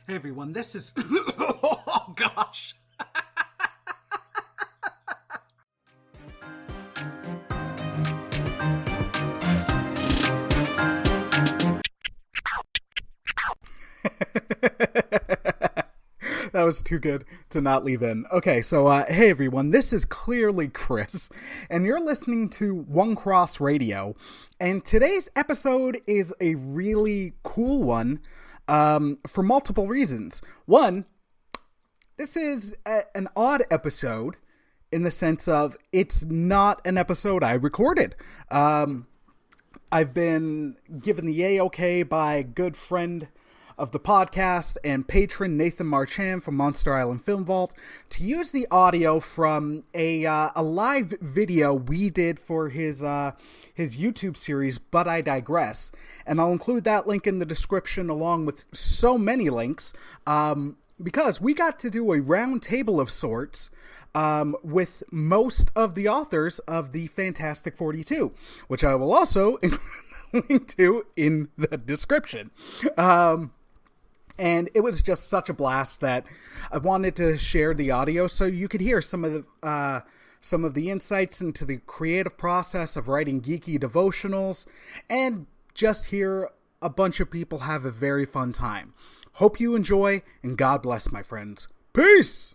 Hey everyone, this is... oh gosh! That was too good to not leave in. Okay, so hey everyone, this is clearly Chris, and you're listening to One Cross Radio, and today's episode is a really cool one for multiple reasons. One, this is an odd episode in the sense of it's not an episode I recorded. I've been given the A-OK by a good friend of the podcast and patron Nathan Marchand from Monster Island Film Vault to use the audio from a live video we did for his YouTube series, But I Digress. And I'll include that link in the description along with so many links because we got to do a round table of sorts with most of the authors of the Fantastic 42, which I will also include the link to in the description. And it was just such a blast that I wanted to share the audio so you could hear some of the insights into the creative process of writing geeky devotionals and just hear a bunch of people have a very fun time. Hope you enjoy, and God bless, my friends. Peace!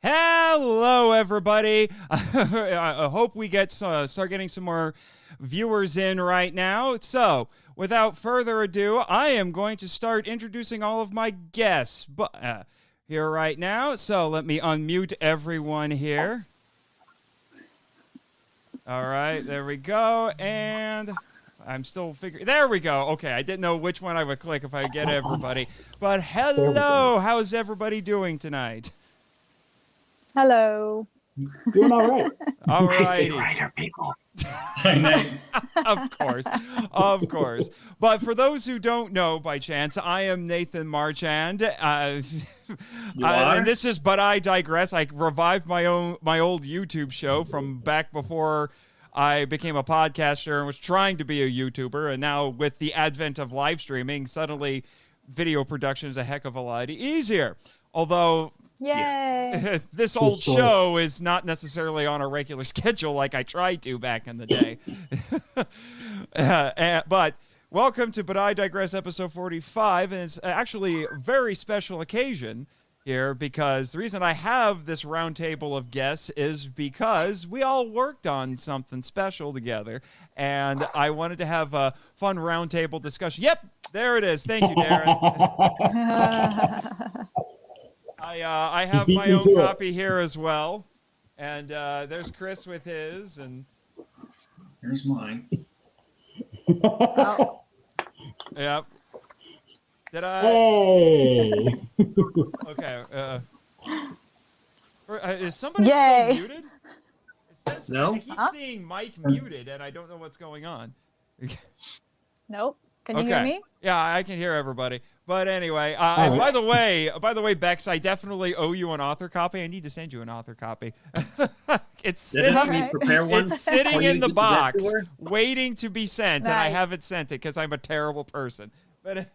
Hello, everybody. I hope we start getting some more viewers in right now. So, without further ado, I am going to start introducing all of my guests here right now. So, let me unmute everyone here. All right, there we go. And I'm still figuring... There we go. Okay, I didn't know which one I would click if I get everybody. But hello, how's everybody doing tonight? Hello. Doing all right. All right. writer people. Of course. But for those who don't know by chance, I am Nathan Marchand. And this is But I Digress. I revived my old YouTube show from back before I became a podcaster and was trying to be a YouTuber. And now with the advent of live streaming, suddenly video production is a heck of a lot easier. Although... Yay! This old show is not necessarily on a regular schedule like I tried to back in the day. But welcome to But I Digress episode 45, and it's actually a very special occasion here because the reason I have this round table of guests is because we all worked on something special together, and I wanted to have a fun round table discussion. Yep, there it is. Thank you, Darren. I have my own copy here as well, and there's Chris with his, and here's mine. Oh. Yep. Did I? Hey! Okay. Is somebody Yay. still muted? It says, No. I keep seeing Mike muted, and I don't know what's going on. Nope. Can you hear me? Yeah, I can hear everybody. But anyway, by the way, Bex, I definitely owe you an author copy. I need to send you an author copy. It's sitting, it's sitting in the box, waiting to be sent, and I haven't sent it because I'm a terrible person. But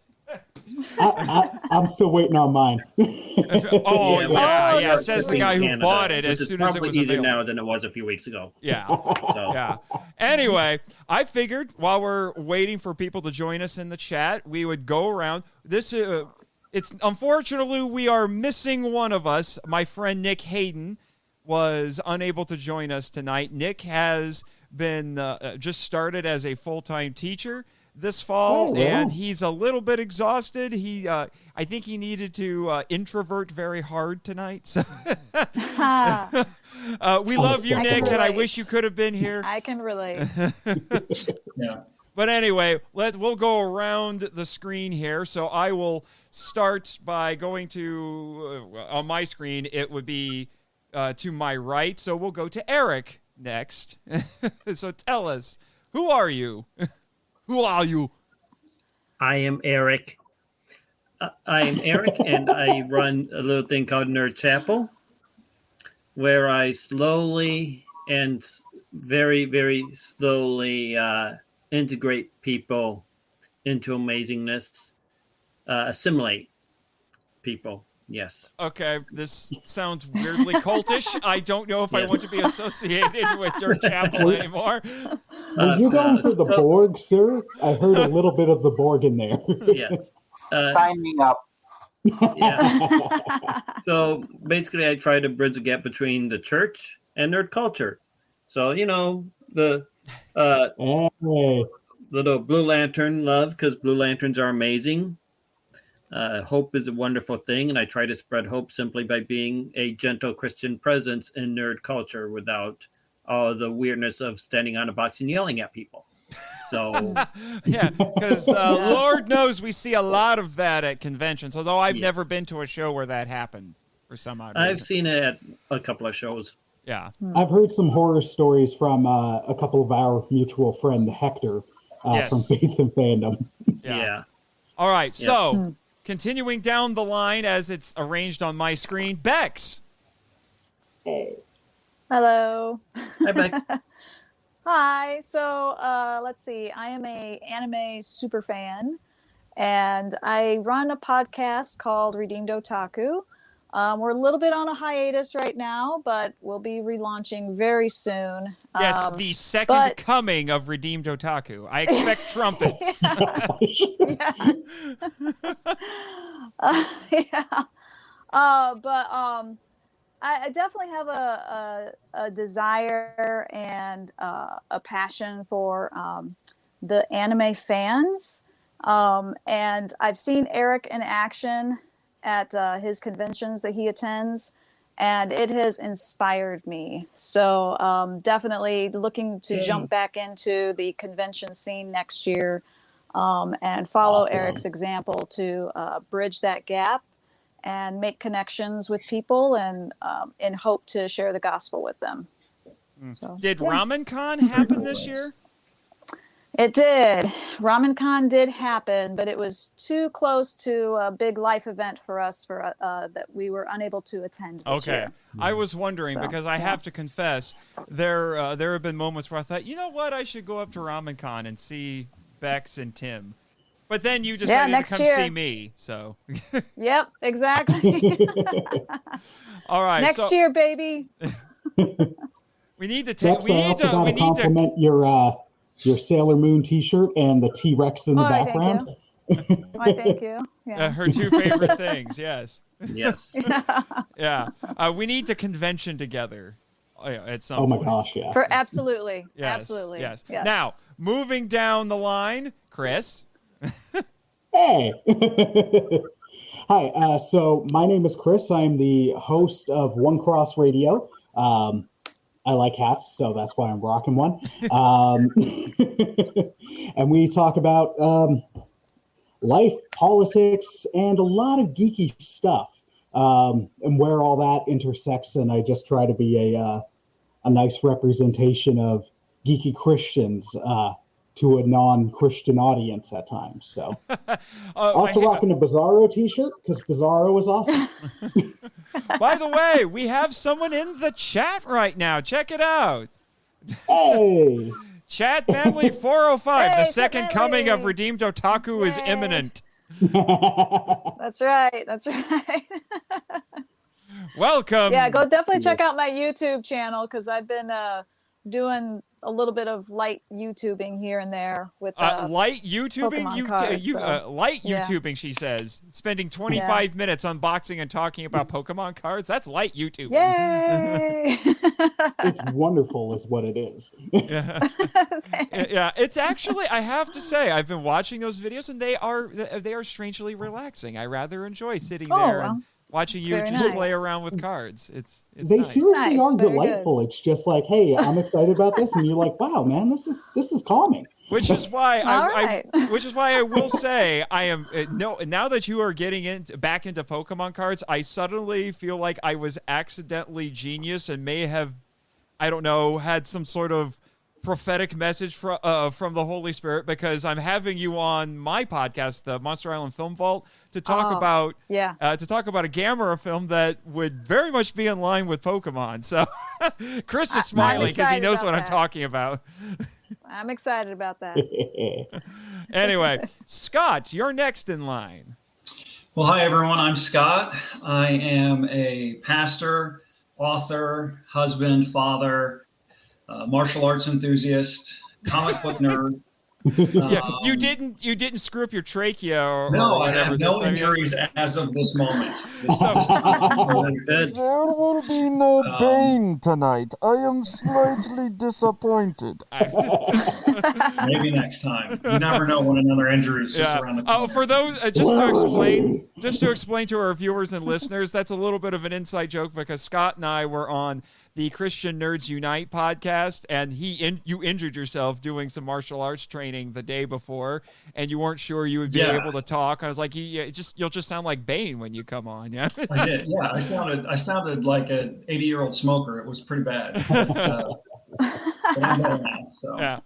I'm still waiting on mine. Yeah, says the guy who bought it as soon as it was available. It's probably easier now than it was a few weeks ago. Yeah. Yeah. Anyway, I figured while we're waiting for people to join us in the chat, we would go around. It's unfortunately we are missing one of us. My friend Nick Hayden was unable to join us tonight. Nick has been just started as a full-time teacher this fall, Oh, wow. and he's a little bit exhausted. I think he needed to introvert very hard tonight. So we love you, I can Nick, and I relate. wish you could have been here. I can relate. Yeah. But anyway, we'll go around the screen here. So I will start by going to on my screen. It would be to my right. So we'll go to Eric next. So tell us, who are you? Who are you? I am Eric. I am Eric, and I run a little thing called Nerd Chapel, where I slowly and very, very slowly integrate people into amazingness, assimilate people. Yes. Okay, this sounds weirdly cultish. I don't know if I Yes. want to be associated with Dirt Chapel anymore. Are you going for the so- Borg, sir? I heard a little bit of the Borg in there. Yes. Sign me up. Yeah. So basically, I try to bridge the gap between the church and nerd culture. So the Hey, little Blue Lantern love, because Blue Lanterns are amazing. Hope is a wonderful thing, and I try to spread hope simply by being a gentle Christian presence in nerd culture without all the weirdness of standing on a box and yelling at people. So Yeah, because Lord knows we see a lot of that at conventions, although I've Yes. never been to a show where that happened for some odd I've reason. seen it at a couple of shows. Yeah. I've heard some horror stories from a couple of our mutual friend Hector Yes. from Faith and Fandom. Yeah. All right, Yeah. so continuing down the line as it's arranged on my screen, Bex. Hello. Hi, Bex. Hi. So let's see. I am a anime super fan, and I run a podcast called Redeemed Otaku. We're a little bit on a hiatus right now, but we'll be relaunching very soon. Yes, the second but- coming of Redeemed Otaku. I expect trumpets. Yeah. I definitely have a desire and a passion for the anime fans. And I've seen Eric in action at his conventions that he attends, and it has inspired me. So definitely looking to jump back into the convention scene next year and follow Awesome. Eric's example to bridge that gap and make connections with people and in hope to share the gospel with them. So, Did yeah. Ramen Con happen this year? It did. Ramen Con did happen, but it was too close to a big life event for us that we were unable to attend this Okay. year. I was wondering So, because I yeah. have to confess, there have been moments where I thought, you know what, I should go up to Ramen Con and see Bex and Tim. But then you decided next to come year. see me, so. Yep, exactly. All right. Next so year, baby. we need to take. Bex, We I need also to. got We to need to. compliment your Sailor Moon T-shirt and the T-Rex in the Thank background. you. Why, thank you. Yeah. Her two favorite things. Yes. Yes. Yeah. We need to convention together at some Oh my point. gosh, yeah. For absolutely. Yes, Absolutely. Yes. Yes. Now, moving down the line, Chris. Hey. Hi. So my name is Chris. I'm the host of One Cross Radio. I like hats, so that's why I'm rocking one. And we talk about life, politics, and a lot of geeky stuff, and where all that intersects. And I just try to be a nice representation of geeky Christians to a non-Christian audience at times. So also rocking a Bizarro t-shirt because Bizarro is awesome. By the way, we have someone in the chat right now. Check it out. Hey. Chat Manly 405. Hey, The Chat second coming of Manly. Redeemed Otaku is Yay. imminent. That's right. That's right. Welcome. Yeah, go definitely check out my YouTube channel because I've been doing a little bit of light YouTubing here and there with light YouTubing, Pokemon cards, light yeah. YouTubing. She says, spending 25 minutes unboxing and talking about Pokemon cards. That's light YouTubing. Yay! It's wonderful, is what it is. Yeah. Yeah, it's actually, I have to say, I've been watching those videos, and they are strangely relaxing. I rather enjoy sitting there and watching you Very just nice. play around with cards. It's They nice. seriously Nice, are very delightful. It's just like, hey, I'm excited about this, and you're like, wow, man, this is calming. Which is why right. which is why I will say I am now that you are getting back into Pokemon cards, I suddenly feel like I was accidentally genius and may have, I don't know, had some sort of prophetic message from the Holy Spirit, because I'm having you on my podcast, the Monster Island Film Vault, to talk about a Gamera film that would very much be in line with Pokemon. So Chris is smiling because he knows what I'm talking about. I'm excited about that. Anyway, Scott, you're next in line. Well, hi, everyone. I'm Scott. I am a pastor, author, husband, father, martial arts enthusiast, comic book nerd. Yeah, you didn't screw up your trachea or whatever. I have no injuries as of this moment. There will be no pain tonight. I am slightly disappointed. Maybe next time. You never know when another injury is just around the corner. Oh, for those just to explain to our viewers and listeners, that's a little bit of an inside joke, because Scott and I were on the Christian Nerds Unite podcast, and you injured yourself doing some martial arts training the day before, and you weren't sure you would be able to talk. I was like, you'll just sound like Bane when you come on. Yeah, I did. Yeah, I sounded like an 80-year-old smoker. It was pretty bad. But I'm better now. So. Yeah.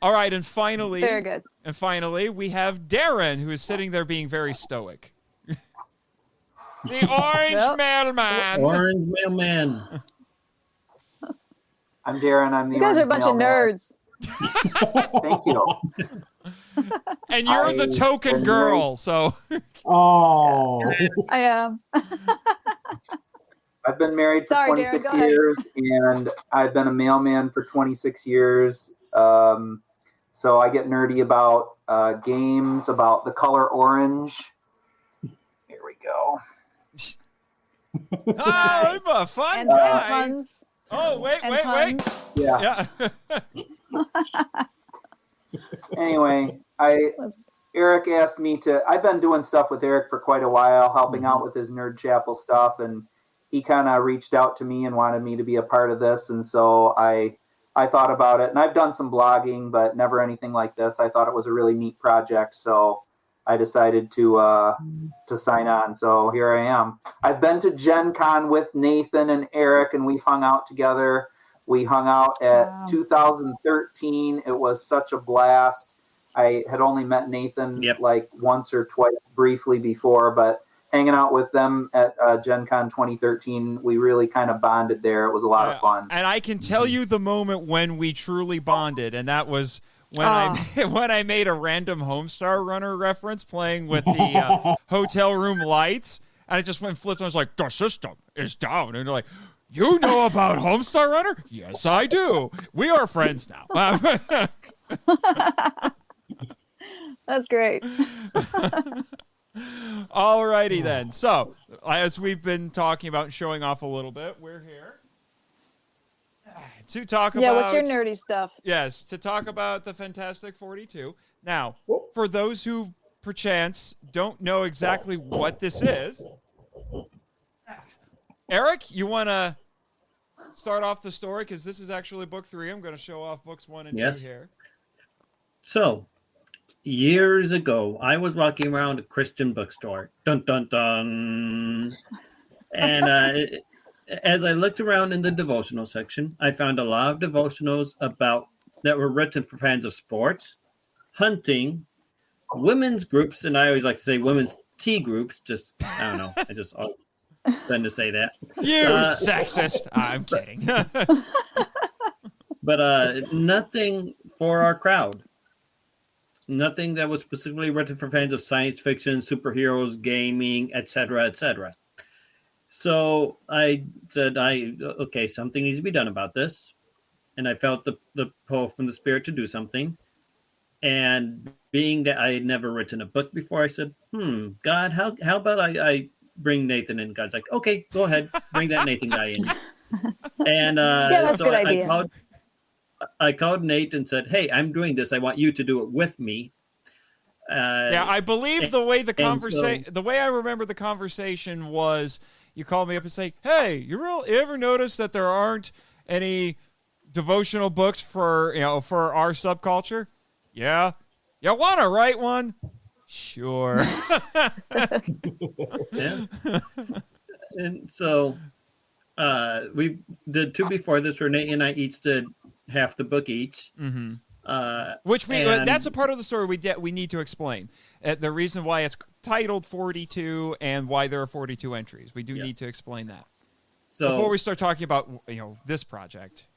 All right, and finally, Very good. And finally, we have Darren, who is sitting there being very stoic. The Orange Mailman. Orange Mailman. I'm Darren. I'm the. You guys are a bunch of nerds. Thank you. And you're the token girl, so. Oh. I am. I've been married for 26 Darren, years, and I've been a mailman for 26 years. So I get nerdy about games, about the color orange. Here we go. Oh, I'm a fun And guy. puns. Oh, wait. Puns. Yeah. Yeah. Anyway, Eric asked me to. I've been doing stuff with Eric for quite a while, helping out with his Nerd Chapel stuff, and he kind of reached out to me and wanted me to be a part of this, and so I thought about it, and I've done some blogging, but never anything like this. I thought it was a really neat project, so I decided to sign on. So here I am. I've been to Gen Con with Nathan and Eric, and we've hung out together. We hung out at 2013. It was such a blast. I had only met Nathan like once or twice briefly before, but hanging out with them at Gen Con 2013, we really kind of bonded there. It was a lot of fun. And I can tell you the moment when we truly bonded, and that was when I made a random Homestar Runner reference playing with the hotel room lights, and I just went flipped, and I was like, the system is down. And they're like, you know about Homestar Runner? Yes, I do. We are friends now. That's great. Alrighty then. So, as we've been talking about and showing off a little bit, we're here to talk about... Yeah, what's your nerdy stuff? Yes, to talk about the Fantastic 42. Now, for those who, perchance, don't know exactly what this is, Eric, you want to start off the story? Because this is actually book 3. I'm going to show off books 1 and 2 here. So, years ago, I was walking around a Christian bookstore. Dun, dun, dun. And as I looked around in the devotional section, I found a lot of devotionals that were written for fans of sports, hunting, women's groups, and I always like to say women's tea groups. Just, I don't know. I just tend to say that. You sexist. I'm kidding. But nothing for our crowd. Nothing that was specifically written for fans of science fiction, superheroes, gaming, etc., etc. So I said, okay, something needs to be done about this. and I felt the pull from the Spirit to do something. And being that I had never written a book before, I said, God, how about I bring Nathan in? God's like, okay, go ahead, bring that Nathan guy in. And yeah, that's so a good idea. I called Nate and said, hey, I'm doing this. I want you to do it with me. Yeah, I believe the way so, the way I remember the conversation was, you called me up and say, "Hey, you ever notice that there aren't any devotional books for our subculture?" Yeah. You want to write one? Sure. Yeah. And so we did 2 before this, where Nate and I each did half the book each. Mm-hmm. Which that's a part of the story we need to explain. The reason why it's titled 42 and why there are 42 entries. We do need to explain that. So before we start talking about this project.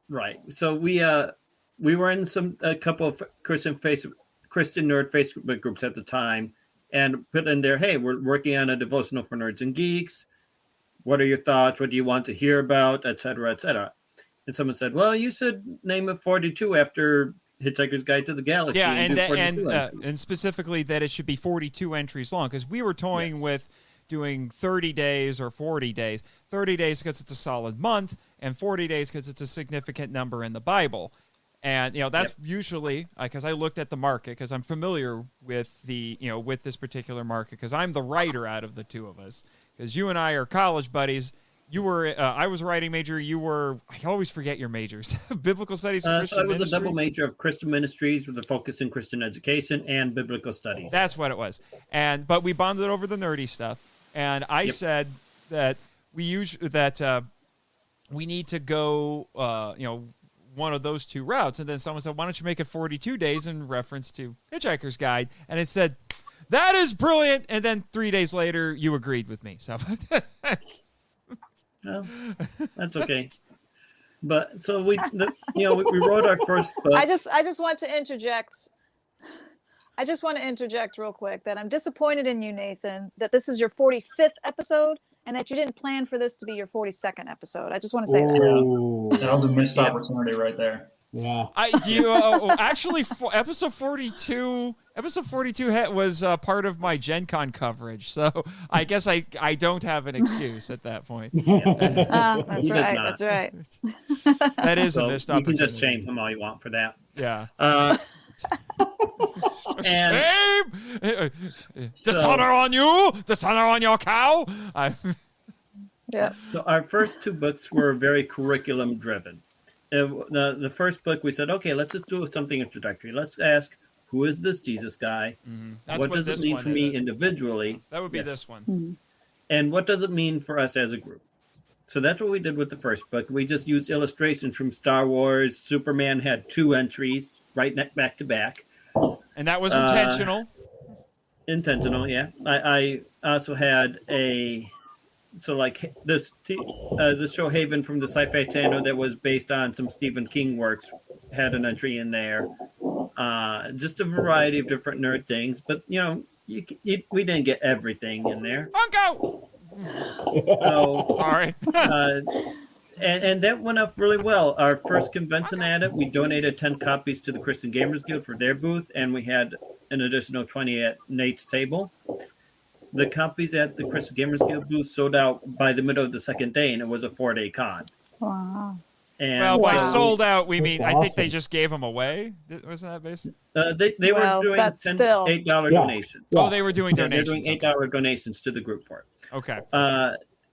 Right. So we were in a couple of Christian nerd Facebook groups at the time, and put in there, hey, we're working on a devotional for nerds and geeks. What are your thoughts? What do you want to hear about, et cetera, et cetera? And someone said, well, you should name it 42 after Hitchhiker's Guide to the Galaxy. Yeah, and specifically that it should be 42 entries long, because we were toying with doing 30 days or 40 days. 30 days because it's a solid month, and 40 days because it's a significant number in the Bible. And that's usually because I looked at the market, because I'm familiar with with this particular market, because I'm the writer out of the two of us. Because you and I are college buddies. You were I was a writing major. You were, I always forget your majors. Biblical studies and Christian ministry. So I was a double major of Christian ministries with a focus in Christian education and biblical studies. That's what it was. But we bonded over the nerdy stuff. And I said that we need to go one of those two routes. And then someone said, why don't you make it 42 days in reference to Hitchhiker's Guide? And it said, that is brilliant. And then 3 days later, you agreed with me. So well, that's okay. But so we wrote our first book. I just want to interject. I just want to interject real quick that I'm disappointed in you, Nathan, that this is your 45th episode and that you didn't plan for this to be your 42nd episode. I just want to say that. That was a missed opportunity right there. Yeah. Actually, episode 42 was part of my Gen Con coverage, so I guess I don't have an excuse at that point. That's right. That's right. That is a missed opportunity. You can just shame him all you want for that. Yeah. And shame! Dishonor on you! Dishonor on your cow! Yeah. So our first 2 books were very curriculum driven. The first book, we said, okay, let's just do something introductory. Let's ask, who is this Jesus guy? Mm-hmm. What does it mean for me individually? That would be this one. Mm-hmm. And what does it mean for us as a group? So that's what we did with the first book. We just used illustrations from Star Wars. Superman had 2 entries right back to back. And that was intentional. Intentional, yeah. I also had this show Haven from the Sci-Fi Channel that was based on some Stephen King works had an entry in there. Just a variety of different nerd things, but we didn't get everything in there. Funko! So sorry. And that went up really well. Our first convention at it, we donated 10 copies to the Christian Gamers Guild for their booth, and we had an additional 20 at Nate's table. The copies at the Christian Gamers Guild booth sold out by the middle of the second day, and it was a 4-day con. Wow. And by sold out, we mean, That's I think they awesome. just gave them away. Wasn't that based? They were doing $8 donations. Yeah. Oh, they were doing They're donations. doing $8 donations to the group for it. Okay.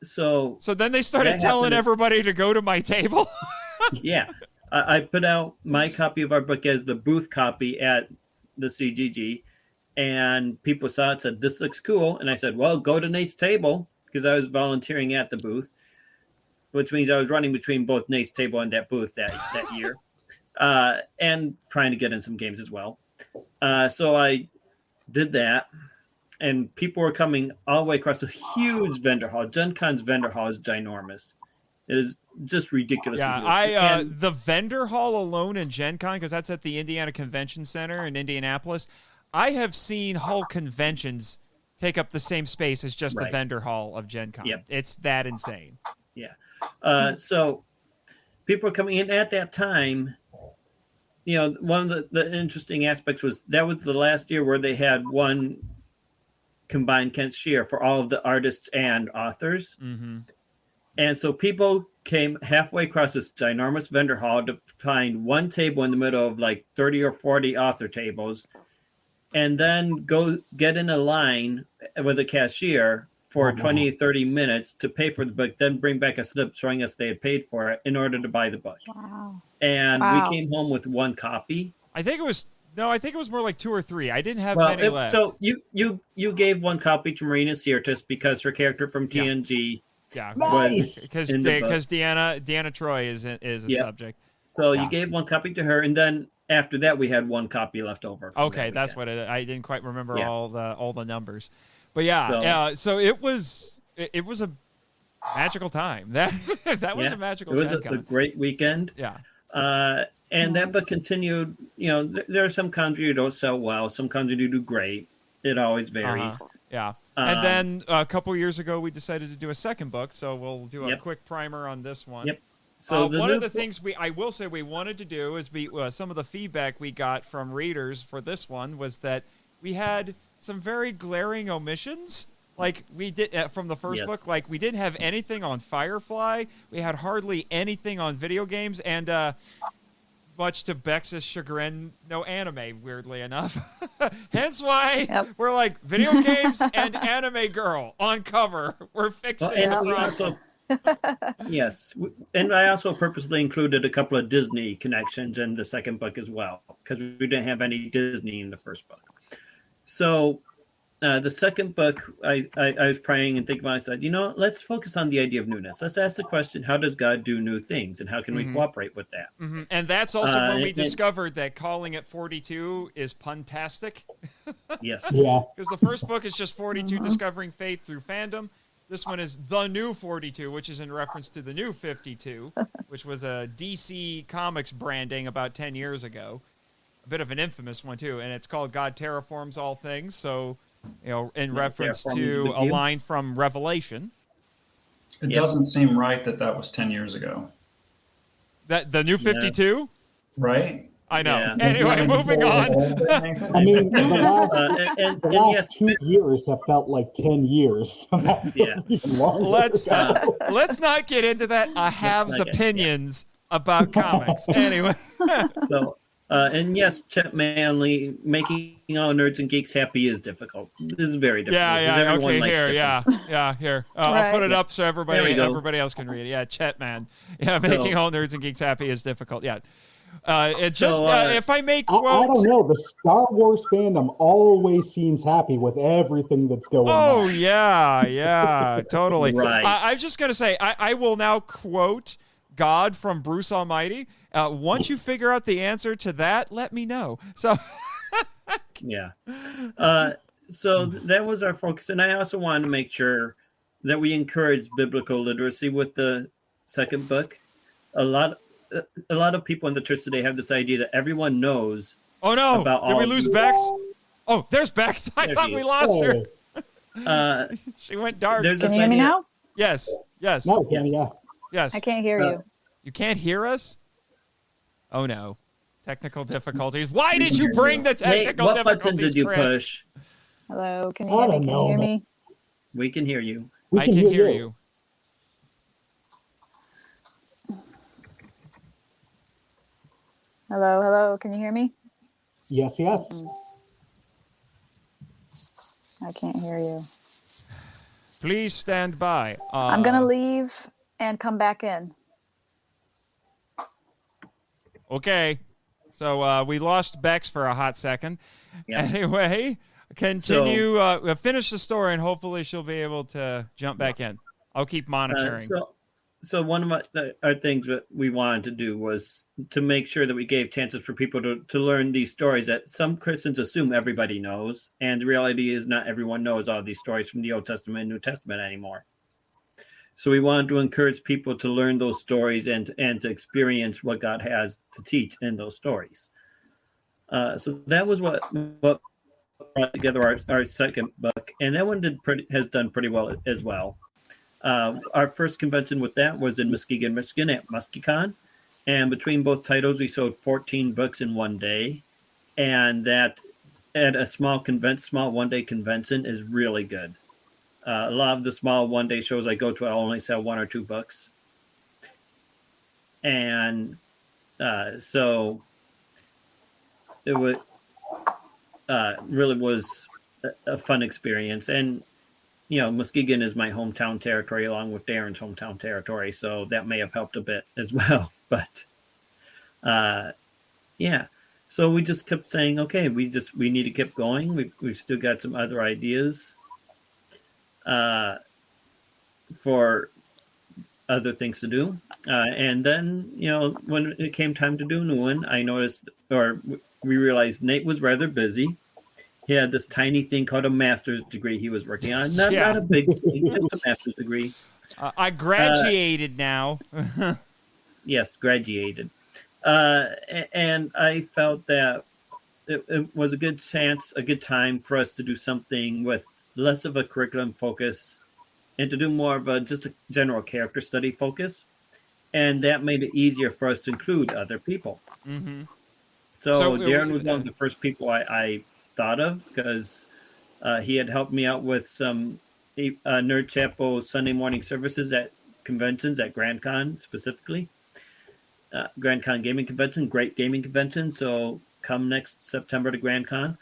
So then they started that telling happened- everybody to go to my table. Yeah. I put out my copy of our book as the booth copy at the CGG, and people saw it, said, this looks cool. And I said, well, go to Nate's table, because I was volunteering at the booth, which means I was running between both Nate's table and that booth that year, and trying to get in some games as well. So I did that, and people were coming all the way across a huge vendor hall. Gen Con's vendor hall is ginormous. It is just ridiculous. Yeah, the vendor hall alone in Gen Con, because that's at the Indiana Convention Center in Indianapolis, I have seen whole conventions take up the same space as just the vendor hall of Gen Con. Yep. It's that insane. Yeah. So people are coming in at that time. One of the interesting aspects was that was the last year where they had one combined cashier for all of the artists and authors. Mm-hmm. And so people came halfway across this ginormous vendor hall to find one table in the middle of like 30 or 40 author tables, and then go get in a line with a cashier for 20, 30 minutes to pay for the book, then bring back a slip showing us they had paid for it in order to buy the book. Wow. And Wow. we came home with one copy. I think it was more like 2 or 3. I didn't have many left. So you gave one copy to Marina Sirtis because her character from TNG. Yeah, Nice. because Deanna Troy is a subject. So you gave one copy to her, and then after that we had one copy left over. Okay, that's what I didn't quite remember all the numbers, but so it was a magical time. That was a magical. It was a great weekend. Yeah. And that book continued. There are some cons you don't sell well, some cons you do great. It always varies. Yeah. And then a couple years ago, we decided to do a second book, so we'll do a quick primer on this one. Yep. So one of the things I will say we wanted to do is some of the feedback we got from readers for this one was that we had some very glaring omissions. Like we did from the first book, like we didn't have anything on Firefly. We had hardly anything on video games, and much to Bex's chagrin, no anime, weirdly enough. Hence why we're like, video games and anime girl on cover. We're fixing the problem. Yes. And I also purposely included a couple of Disney connections in the second book as well, because we didn't have any Disney in the first book. So the second book, I was praying and thinking about it. I said, let's focus on the idea of newness. Let's ask the question, how does God do new things? And how can we cooperate with that? Mm-hmm. And that's also when we discovered that calling it 42 is puntastic. Yes. Yeah. Because the first book is just 42 discovering faith through fandom. This one is The New 42, which is in reference to The New 52, which was a DC Comics branding about 10 years ago. A bit of an infamous one, too. And it's called God Terraforms All Things. So, in reference to a line from Revelation. It doesn't seem right that was 10 years ago. That The New 52? Right? I know. Yeah. Anyway, moving on. I mean, the last 2 years have felt like 10 years. Let's not get into that. I have opinions about comics. Anyway. And yes, Chet Manley, making all nerds and geeks happy is difficult. This is very difficult. Yeah. Okay, here. Here. I'll put it up so everybody else can read it. Yeah, Chet Man. Yeah, making all nerds and geeks happy is difficult. Yeah. If I may quote, I don't know. The Star Wars fandom always seems happy with everything that's going on. Oh yeah, totally. Right. I'm just gonna say I will now quote God from Bruce Almighty. Once you figure out the answer to that, let me know. So yeah. So that was our focus, and I also wanted to make sure that we encourage biblical literacy with the second book. A lot of people in the church today have this idea that everyone knows. Oh no! About Did we lose Bex? Oh, there's Bex. I thought we lost her. She went dark. Can you hear me now? Yes. No, yeah. Yes. I can't hear you. You can't hear us? Oh no. Technical difficulties. Why did you bring the technical difficulties? What buttons did you push? Hello, can you hear me? Can you hear me? We can hear you. I can hear you. Hello, can you hear me? Yes. I can't hear you. Please stand by. I'm going to leave and come back in. Okay. So we lost Bex for a hot second. Yeah. Anyway, continue, finish the story, and hopefully she'll be able to jump back in. I'll keep monitoring. So one of our things that we wanted to do was to make sure that we gave chances for people to learn these stories that some Christians assume everybody knows. And the reality is not everyone knows all these stories from the Old Testament and New Testament anymore. So we wanted to encourage people to learn those stories and to experience what God has to teach in those stories. So that was what brought together our second book. And that one has done pretty well as well. Our first convention with that was in Muskegon, Michigan at MuskyCon. And between both titles, we sold 14 books in one day. And that at a small one-day convention is really good. A lot of the small one-day shows I go to, I only sell 1 or 2 books. And so it would really was a fun experience. And, Muskegon is my hometown territory along with Darren's hometown territory. So that may have helped a bit as well. But, yeah. So we just kept saying, okay, we need to keep going. We've still got some other ideas for other things to do. And then, when it came time to do a new one, I noticed, or we realized Nate was rather busy. He had this tiny thing called a master's degree he was working on. Not a big thing, just a master's degree. I graduated now. Yes, graduated. And I felt that it was a good time for us to do something with less of a curriculum focus and to do more of just a general character study focus. And that made it easier for us to include other people. Mm-hmm. So Darren was one of the first people I thought of because he had helped me out with some Nerd Chapel Sunday morning services at conventions at Grand Con specifically. Grand Con Gaming Convention, great gaming convention. So come next September to Grand Con.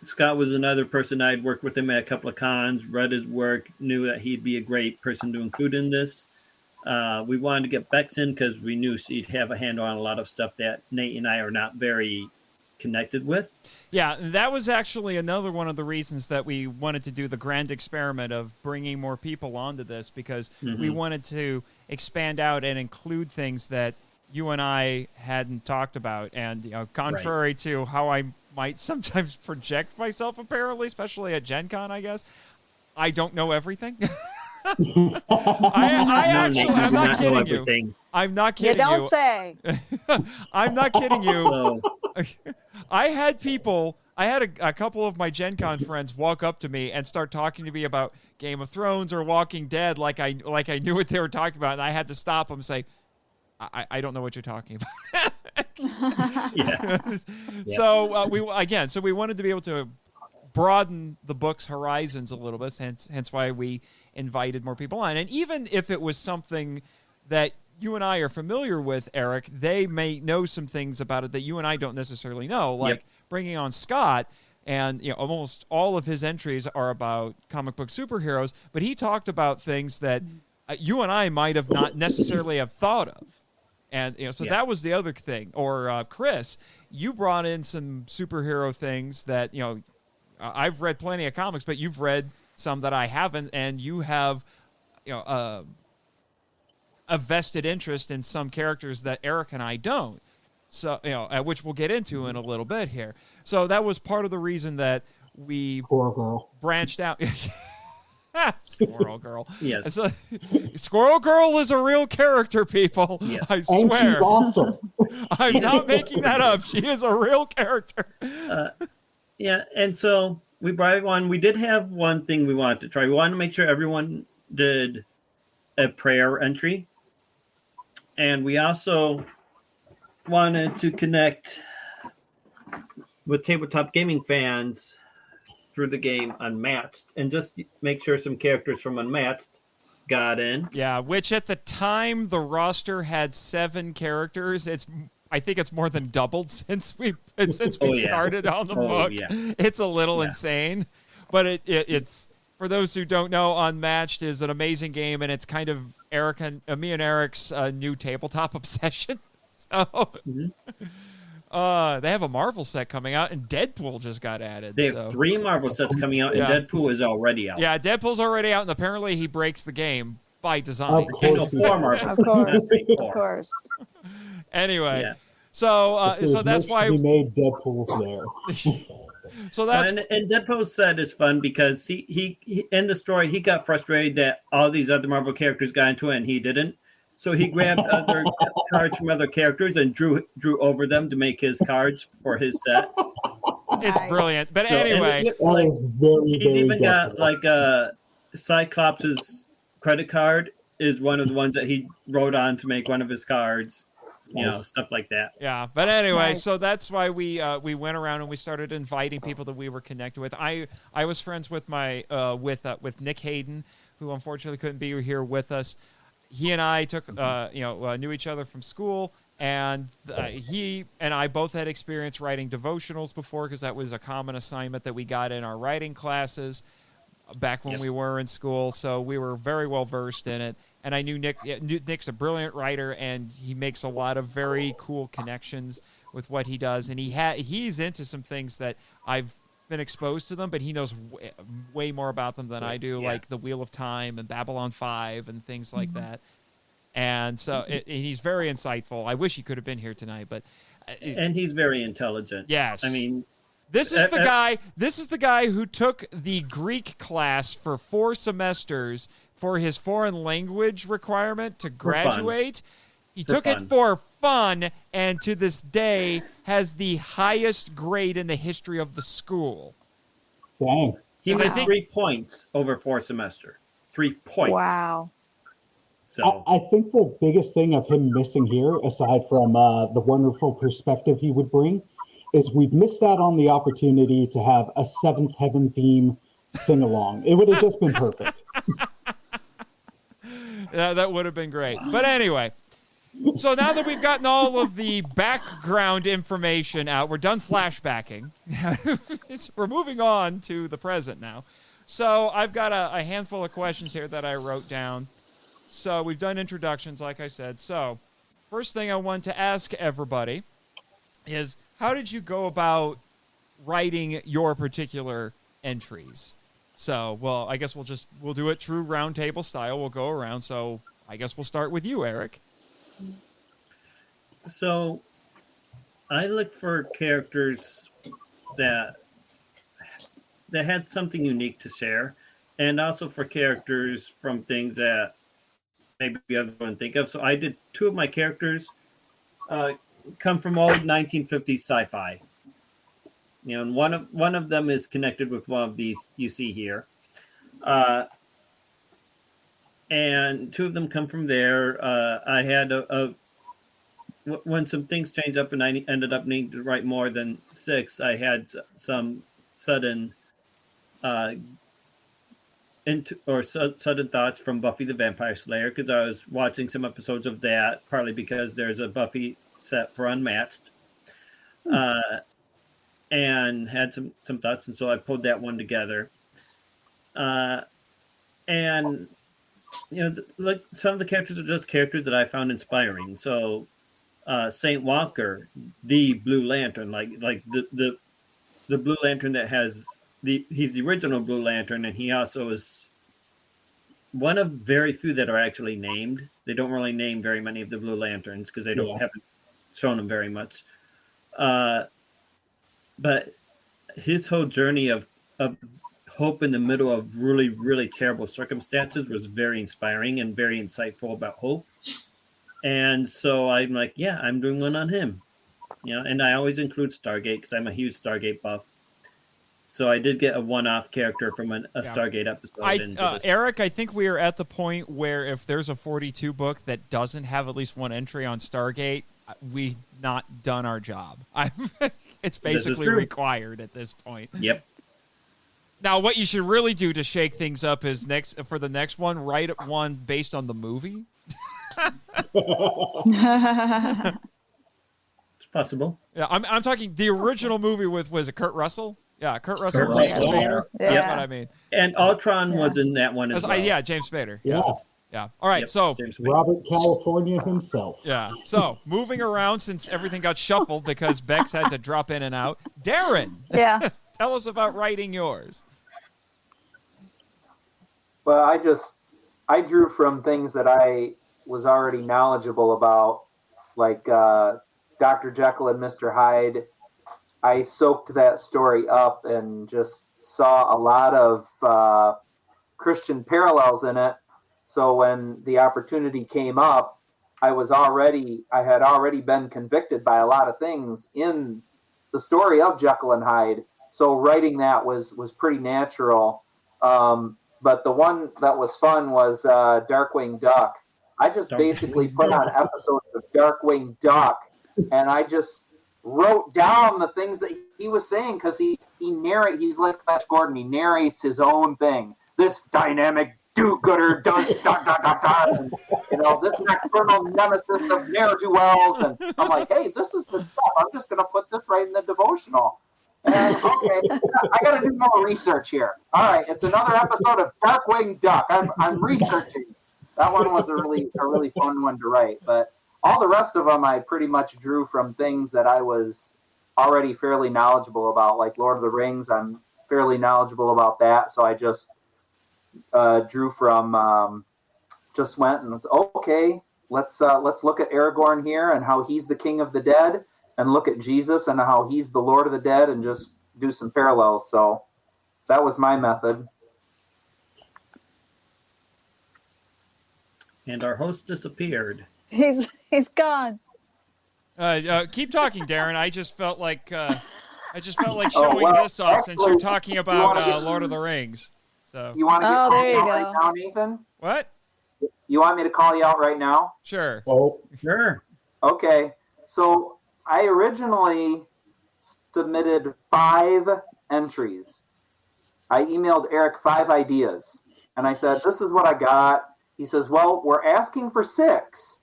Scott was another person. I'd worked with him at a couple of cons, read his work, knew that he'd be a great person to include in this. We wanted to get Bex in because we knew she'd have a handle on a lot of stuff that Nate and I are not very connected with. Yeah, that was actually another one of the reasons that we wanted to do the grand experiment of bringing more people onto this, because we wanted to expand out and include things that you and I hadn't talked about. And, contrary to how I might sometimes project myself, apparently, especially at Gen Con, I guess, I don't know everything. I'm not kidding you. I'm not kidding you. You don't say. I'm not kidding you. I had a couple of my Gen Con friends walk up to me and start talking to me about Game of Thrones or Walking Dead like I knew what they were talking about, and I had to stop them and say, I don't know what you're talking about. So we wanted to be able to broaden the book's horizons a little bit, hence why we invited more people on. And even if it was something that you and I are familiar with, Eric, they may know some things about it that you and I don't necessarily know, like bringing on Scott. And almost all of his entries are about comic book superheroes, but he talked about things that you and I might have not necessarily have thought of. And that was the other thing. Or Chris, you brought in some superhero things that I've read plenty of comics, but you've read some that I haven't, and you have a vested interest in some characters that Eric and I don't. So which we'll get into in a little bit here. So that was part of the reason that we branched out. Squirrel Girl. Yes. So, Squirrel Girl is a real character, people. Yes. I swear. And she's awesome. I'm not making that up. She is a real character. And so we brought one. We did have one thing we wanted to try. We wanted to make sure everyone did a prayer entry. And we also wanted to connect with tabletop gaming fans through the game Unmatched, and just make sure some characters from Unmatched got in. Yeah, which at the time the roster had 7 characters. I think it's more than doubled since we started on the book. Yeah. It's a little insane, but it's for those who don't know, Unmatched is an amazing game, and it's kind of me and Eric's new tabletop obsession. So. They have a Marvel set coming out, and Deadpool just got added. They have 3 Marvel sets coming out, and Deadpool is already out. Yeah, Deadpool's already out, and apparently he breaks the game by design. Of course. Anyway, so that's why we made Deadpool's there. So that's and Deadpool's set is fun because he in the story he got frustrated that all these other Marvel characters got into it and he didn't. So he grabbed other cards from other characters and drew over them to make his cards for his set. It's brilliant. But anyway, he's even got like Cyclops' credit card is one of the ones that he wrote on to make one of his cards. You know, stuff like that. Yeah, but anyway, Nice. so that's why we went around and we started inviting people that we were connected with. I was friends with my with Nick Hayden, who unfortunately couldn't be here with us. He and I took knew each other from school, and he and I both had experience writing devotionals before, because that was a common assignment that we got in our writing classes back when we were in school. So we were very well versed in it. And I knew Nick's a brilliant writer, and he makes a lot of very cool connections with what he does. And he's into some things that I've been exposed to them, but he knows way more about them than I do, like the Wheel of Time and Babylon 5 and things like that. And so and he's very insightful. I wish he could have been here tonight, but and he's very intelligent. Yes. I mean, This is the guy who took the Greek class for 4 semesters for his foreign language requirement to graduate. He took it for fun, and to this day has the highest grade in the history of the school. Dang. He has 3 points over 4 semester. 3 points. Wow. So I think the biggest thing of him missing here, aside from the wonderful perspective he would bring, is we've missed out on the opportunity to have a Seventh Heaven theme sing-along. It would have just been perfect. Yeah, that would have been great. But anyway, so now that we've gotten all of the background information out, we're done flashbacking. We're moving on to the present now. So I've got a handful of questions here that I wrote down. So we've done introductions, like I said. So first thing I want to ask everybody is, how did you go about writing your particular entries? So, well, I guess we'll do it true round table style. We'll go around. So I guess we'll start with you, Eric. So I looked for characters that had something unique to share, and also for characters from things that maybe others wouldn't think of. So I did 2 of my characters come from old 1950s sci-fi. You know, and one of them is connected with one of these you see here, and 2 of them come from there. I had when some things changed up, and I ended up needing to write more than 6. I had some sudden sudden thoughts from Buffy the Vampire Slayer, because I was watching some episodes of that, partly because there's a Buffy set for Unmatched. And had some thoughts, and so I pulled that one together. And you know, like some of the characters are just characters that I found inspiring. So Saint Walker, the Blue Lantern, like the Blue Lantern that has he's the original Blue Lantern, and he also is one of very few that are actually named. They don't really name very many of the Blue Lanterns because they haven't shown them very much. But his whole journey of hope in the middle of really, really terrible circumstances was very inspiring and very insightful about hope. And so I'm like, yeah, I'm doing one on him. You know, and I always include Stargate because I'm a huge Stargate buff. So I did get a one-off character from a Stargate episode. Eric, I think we are at the point where if there's a 42 book that doesn't have at least one entry on Stargate, we've not done our job. It's basically required at this point. Yep. Now, what you should really do to shake things up is for the next one, write one based on the movie. It's possible. Yeah, I'm talking the original movie with, was it Kurt Russell? Yeah, Kurt Russell and James Spader. Yeah. That's what I mean. And Ultron was in that one as well. Yeah, James Spader. Yeah. Yeah. All right, so Robert California himself. Yeah. So moving around, since everything got shuffled because Bex had to drop in and out. Darren. Yeah. Tell us about writing yours. Well, I drew from things that I was already knowledgeable about, like Dr. Jekyll and Mr. Hyde. I soaked that story up and just saw a lot of Christian parallels in it. So when the opportunity came up, I had already been convicted by a lot of things in the story of Jekyll and Hyde. So writing that was pretty natural. but the one that was fun was Darkwing Duck. I just basically put on episodes of Darkwing Duck, and I just wrote down the things that he was saying because he's like Flash Gordon. He narrates his own thing. This dynamic do-gooder does dot dot dot dot, and this nocturnal nemesis of ne'er-do-wells, and I'm like, hey, this is the stuff. I'm just gonna put this right in the devotional. And okay, I got to do more research here. All right, it's another episode of Darkwing Duck. I'm researching. That one was a really fun one to write, but all the rest of them I pretty much drew from things that I was already fairly knowledgeable about, like Lord of the Rings. I'm fairly knowledgeable about that, so I just drew from. Just went and okay, let's look at Aragorn here and how he's the king of the dead, and look at Jesus and how he's the Lord of the dead, and just do some parallels. So that was my method. And our host disappeared. He's gone. Keep talking, Darren. I just felt like showing this off since you're talking about Lord of the Rings. So you want to get there you go. Right now, Nathan? What? You want me to call you out right now? Sure. Oh, Sure. Okay. So I originally submitted 5 entries. I emailed Eric 5 ideas, and I said, "This is what I got." He says, "Well, we're asking for 6."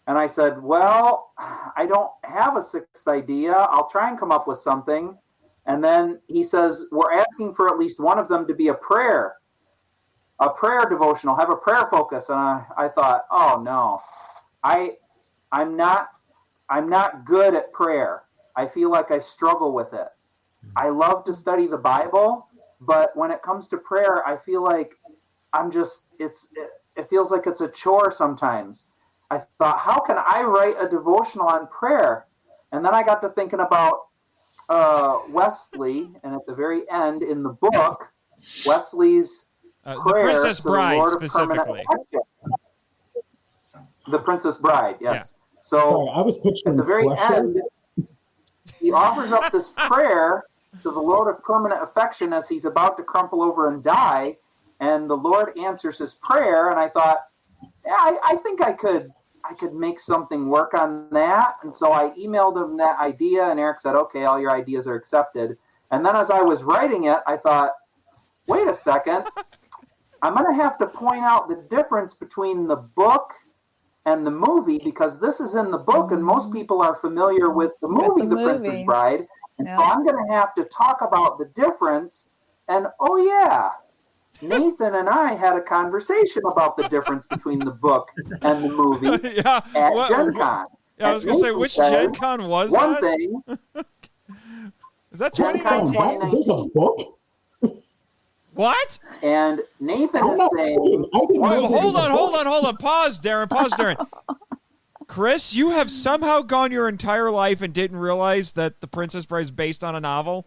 And I said, "Well, I don't have a 6th idea. I'll try and come up with something." And then he says, "We're asking for at least one of them to be a prayer devotional, have a prayer focus." And I thought, oh no, I'm not good at prayer. I feel like I struggle with it. I love to study the Bible, but when it comes to prayer, I feel like it feels like it's a chore sometimes. I thought, how can I write a devotional on prayer? And then I got to thinking about Wesley, and at the very end in the book, Wesley's the Princess Bride specifically. The Princess Bride, yes. Yeah. So sorry, I was picturing at the very Prussia. end, he offers up this prayer to the Lord of permanent affection as he's about to crumple over and die, and the Lord answers his prayer. And I thought, yeah, I think I could make something work on that. And so I emailed him that idea, and Eric said, "Okay, all your ideas are accepted." And then as I was writing it, I thought, wait a second, I'm going to have to point out the difference between the book and the movie, because this is in the book and most people are familiar with the movie, The Princess Bride. And so I'm going to have to talk about the difference. And oh yeah, Nathan and I had a conversation about the difference between the book and the movie at Gen Con. Yeah, I was going to say, which Gen Con was one that? Thing. Is that Gen Con 2019? There's a book? What? And Nathan is saying... Hold on. Pause, Darren. Chris, you have somehow gone your entire life and didn't realize that The Princess Bride is based on a novel?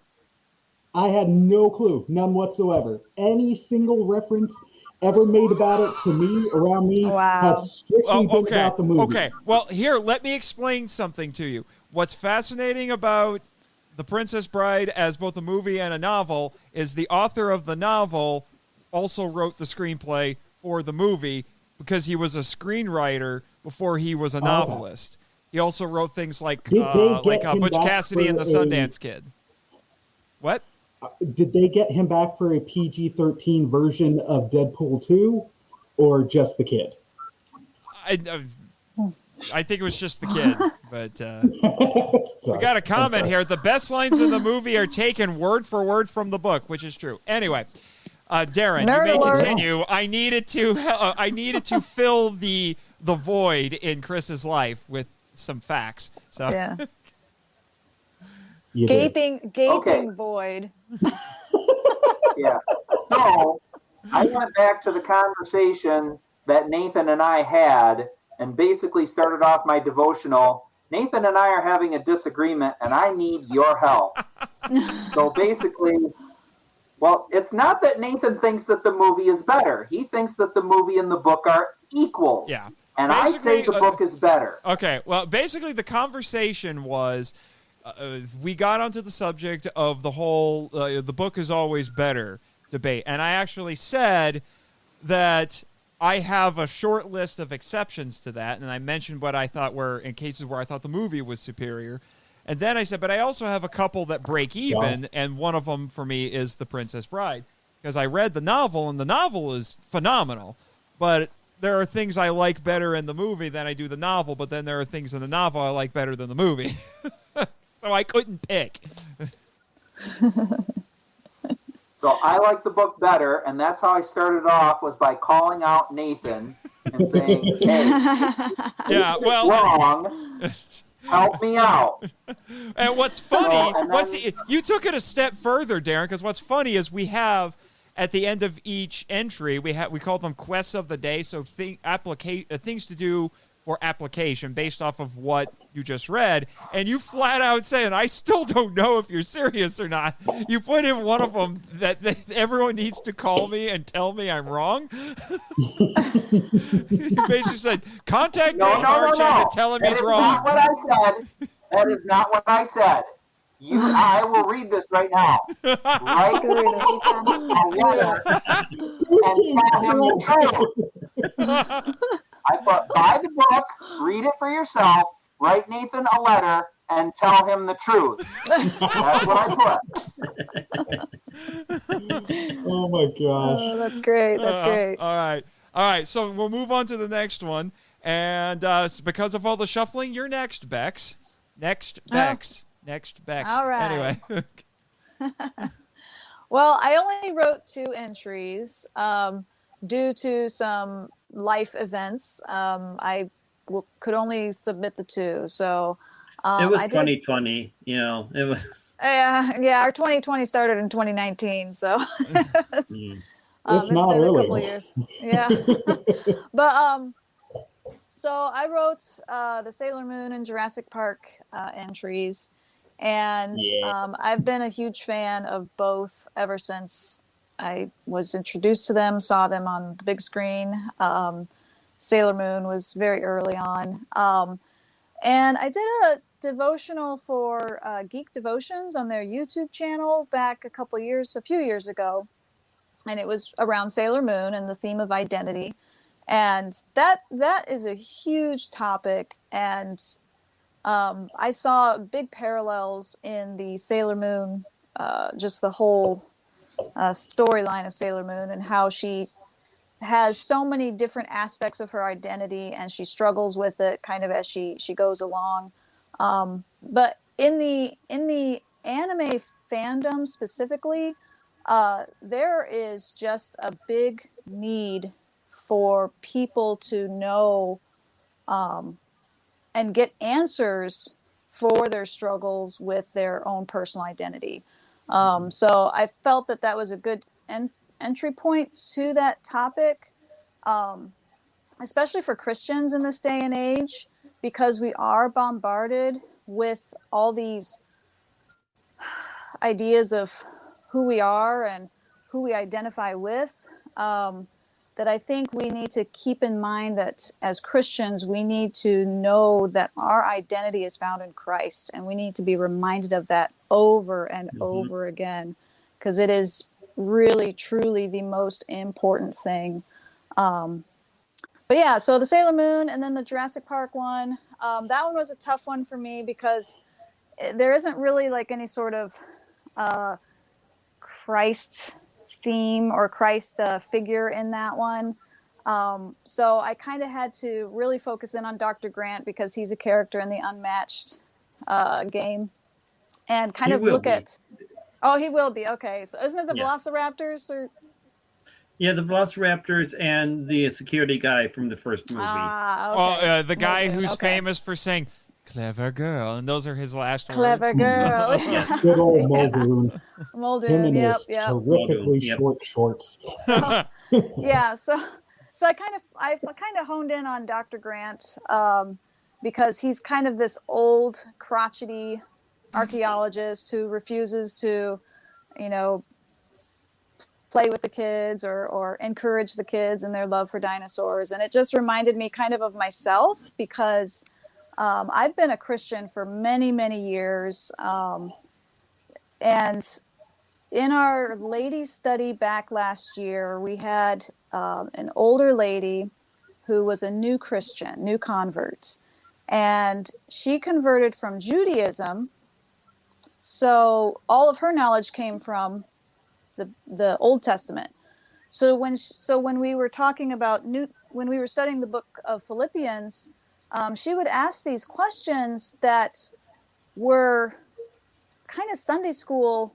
I had no clue, none whatsoever. Any single reference ever made about it to me, around me, has strictly been about the movie. Okay, well, here, let me explain something to you. What's fascinating about The Princess Bride as both a movie and a novel is the author of the novel also wrote the screenplay for the movie because he was a screenwriter before he was a novelist. He also wrote things like Butch Cassidy and the Sundance Kid. What? Did they get him back for a PG-13 version of Deadpool 2, or just the kid? I think it was just the kid, but we got a comment here. The best lines in the movie are taken word for word from the book, which is true. Anyway, Darren, you may continue. I needed to fill the void in Chris's life with some facts. So Yeah. You Gaping void. Yeah. So I went back to the conversation that Nathan and I had and basically started off my devotional. Nathan and I are having a disagreement and I need your help. So basically, well, it's not that Nathan thinks that the movie is better. He thinks that the movie and the book are equals. Yeah. And I say the book is better. Okay. Well, basically the conversation was we got onto the subject of the whole the book is always better debate. And I actually said that I have a short list of exceptions to that, and I mentioned what I thought were in cases where I thought the movie was superior. And then I said, but I also have a couple that break even, and one of them for me is The Princess Bride, because I read the novel, and the novel is phenomenal. But there are things I like better in the movie than I do the novel, but then there are things in the novel I like better than the movie. So I couldn't pick. So I like the book better, and that's how I started off, was by calling out Nathan and saying, "Hey, yeah, well, wrong. Help me out." And what's funny, So, you took it a step further, Darren, because what's funny is we have at the end of each entry we call them quests of the day, so things to do for application based off of what you just read, and you flat out saying, I still don't know if you're serious or not. You put in one of them that everyone needs to call me and tell me I'm wrong. You basically said, contact Nathan Marchand and tell him he's wrong. That is not what I said. I will read this right now. Write Nathan a letter and tell him the truth. I put, buy the book, read it for yourself, write Nathan a letter, and tell him the truth. That's what I put. Oh my gosh. Oh, that's great. That's great. All right. So we'll move on to the next one. And because of all the shuffling, you're next, Bex. Next, Bex. All right. Anyway. Well, I only wrote 2 entries due to some life events. I could only submit the 2. So it was 2020, you know. It was. Yeah, our 2020 started in 2019, so it's been a couple of years. Yeah, but so I wrote the Sailor Moon and Jurassic Park entries, and I've been a huge fan of both ever since I was introduced to them, saw them on the big screen. Sailor Moon was very early on. And I did a devotional for Geek Devotions on their YouTube channel back a few years ago. And it was around Sailor Moon and the theme of identity. And that is a huge topic. And I saw big parallels in the Sailor Moon, just the whole storyline of Sailor Moon, and how she has so many different aspects of her identity, and she struggles with it kind of as she goes along. But in the anime fandom specifically, there is just a big need for people to know and get answers for their struggles with their own personal identity. So I felt that was a good entry point to that topic, especially for Christians in this day and age, because we are bombarded with all these ideas of who we are and who we identify with, that I think we need to keep in mind that as Christians, we need to know that our identity is found in Christ, and we need to be reminded of that over and over again, because it is really, truly the most important thing. But yeah, so the Sailor Moon and then the Jurassic Park one, that one was a tough one for me because there isn't really like any sort of Christ theme or Christ figure in that one. So I kind of had to really focus in on Dr. Grant because he's a character in the Unmatched game, and kind of look at. Oh, he will be. Okay. So isn't it the Velociraptors or? Yeah, the Velociraptors and the security guy from the first movie. Okay. The guy who's famous for saying "clever girl," and those are his last words. Clever girl. Good old Muldoon. Muldoon. Him and Yep. his terrifically short shorts. Yeah. So I kind of honed in on Dr. Grant because he's kind of this old crotchety archaeologist who refuses to, play with the kids or encourage the kids in their love for dinosaurs. And it just reminded me kind of myself because I've been a Christian for many, many years. And in our ladies' study back last year, we had an older lady who was a new Christian, new convert, and she converted from Judaism. So all of her knowledge came from the Old Testament. So when we were talking about when we were studying the book of Philippians, she would ask these questions that were kind of Sunday school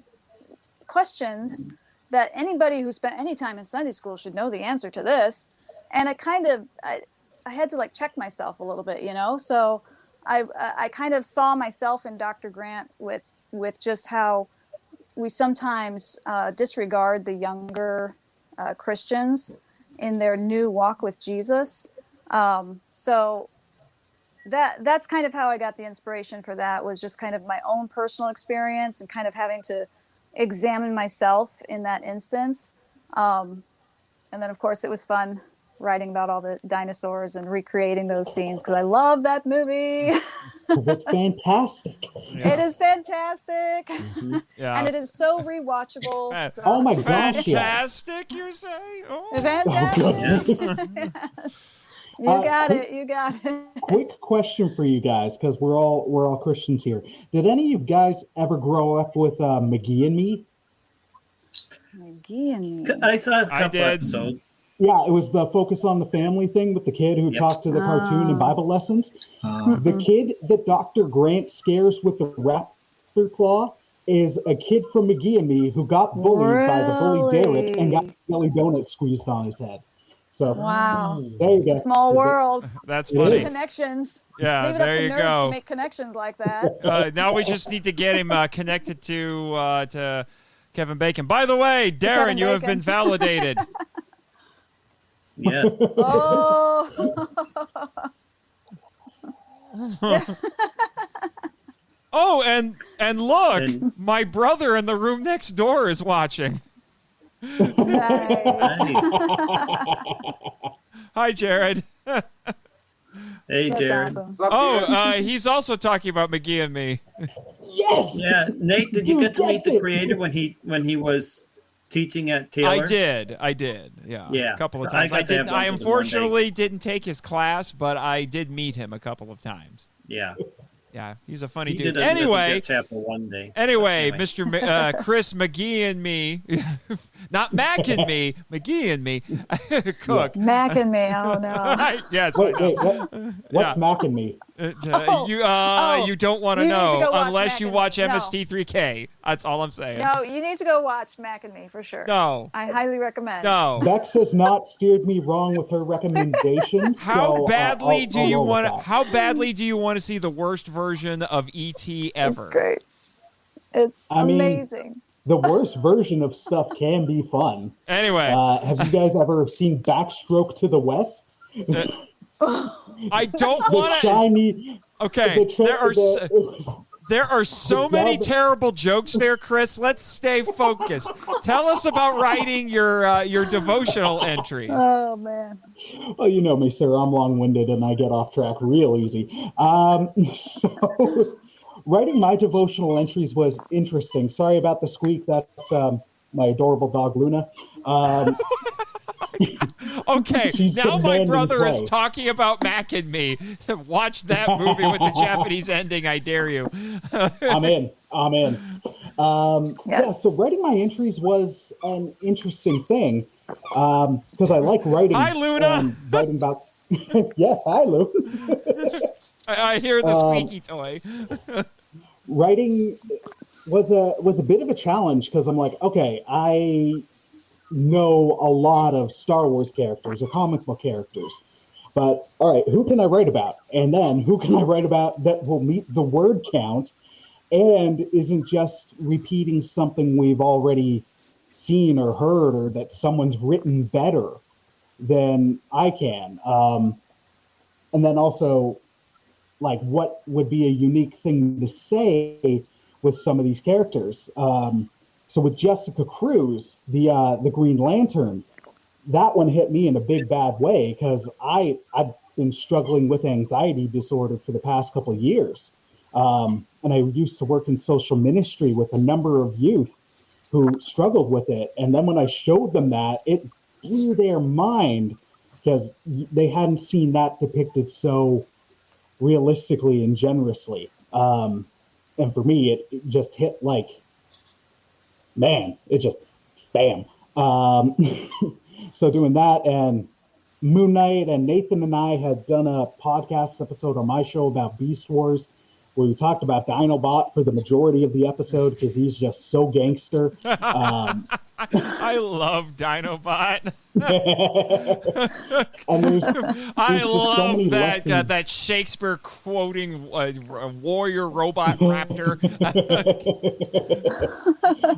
questions that anybody who spent any time in Sunday school should know the answer to this. And it kind of, I had to like check myself a little bit, you know? So I kind of saw myself in Dr. Grant with just how we sometimes disregard the younger Christians in their new walk with Jesus. So that's kind of how I got the inspiration for that, was just kind of my own personal experience and kind of having to examine myself in that instance. And then of course it was fun writing about all the dinosaurs and recreating those scenes, because I love that movie. Because it's fantastic. Yeah. It is fantastic. Mm-hmm. Yeah. And it is so rewatchable. So. Oh my gosh, Fantastic, you say? Oh. Fantastic. Oh, You got it. You got it. quick question for you guys, because we're all Christians here. Did any of you guys ever grow up with McGee and Me? McGee and Me. I saw a couple did. episodes. Yeah, it was the Focus on the Family thing with the kid who talked to the cartoon and Bible lessons. The kid that Dr. Grant scares with the raptor claw is a kid from McGee and Me who got bullied by the bully Derek and got jelly donut squeezed on his head. So Wow. there you go. Small world. That's It funny. is. Connections. Yeah, Leave it up there to you nerds go. to make connections like that. Now we just need to get him connected to Kevin Bacon. By the way, Darren, Kevin you have Bacon. been validated. Yes. Oh. Oh, and look, And- my brother in the room next door is watching. Nice. Nice. Hi, Jared. Hey, That's Jared. awesome. Oh, he's also talking about McGee and Me. Yes. Yeah, Nate, did you Dude get to meet gets the it. creator when he was teaching at Taylor? I did. Yeah, Yeah. a couple of So I times. got to have I lunch with him one day. unfortunately didn't take his class, but I did meet him a couple of times. Yeah. Yeah, he's a funny He dude. did a Listen Anyway, to Chapel one day. Anyway, Mr. Chris McGee and me, not Mac and me, McGee and me, Cook. Mac and me. Oh no. Yes. Wait, I know. what's Yeah. Mac and Me? You don't want to You need to know go watch unless Mac you and watch Me. No. MST3K. That's all I'm saying. No, you need to go watch Mac and Me for sure. No. I highly recommend. No. Bex has not steered me wrong with her recommendations. How so, badly do I'll you roll with want to? that. How badly do you want to see the worst version of ET ever? It's great. It's I mean, amazing. The worst version of stuff can be fun. Anyway, Have you guys ever seen Backstroke to the West? I don't The want to. shiny. Okay, the there are so many dub- terrible jokes there, Chris. Let's stay focused. Tell us about writing your devotional entries. Oh man. Well, you know me, sir. I'm long-winded and I get off track real easy. So writing my devotional entries was interesting. Sorry about the squeak. That's my adorable dog, Luna. Okay, She's now my demanding brother is play. talking about Mac and Me. Watch that movie with the Japanese ending. I dare you. I'm in. Yeah, Yes. so writing my entries was an interesting thing because I like writing. Hi, Luna. And writing about. Yes, hi, Lou. I hear the squeaky toy. Writing was a bit of a challenge because I'm like, okay, I know a lot of Star Wars characters or comic book characters, but all right, who can I write about? And then who can I write about that will meet the word count and isn't just repeating something we've already seen or heard, or that someone's written better than I can? And then also, like, what would be a unique thing to say with some of these characters? So with Jessica Cruz, the Green Lantern, that one hit me in a big bad way because I've been struggling with anxiety disorder for the past couple of years. And I used to work in social ministry with a number of youth who struggled with it. And then when I showed them that, it blew their mind because they hadn't seen that depicted so realistically and generously. And for me, it just hit like, man, it just bam. So doing that, and Moon Knight, and Nathan and I had done a podcast episode on my show about Beast Wars, where we talked about Dinobot for the majority of the episode because he's just so gangster. I love Dinobot. And there's I love so that that Shakespeare quoting warrior robot raptor.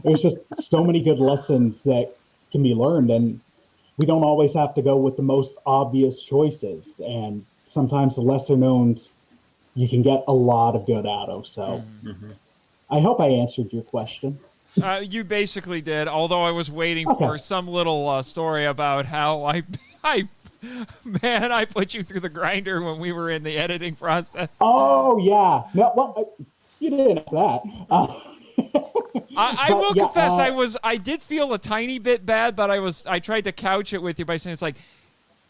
There's just so many good lessons that can be learned, and we don't always have to go with the most obvious choices. And sometimes the lesser knowns you can get a lot of good out of. So I hope I answered your question. You basically did, although I was waiting for some little story about how I put you through the grinder when we were in the editing process. Oh, yeah. No, well, you didn't ask that. I will confess, I did feel a tiny bit bad, but I tried to couch it with you by saying it's like,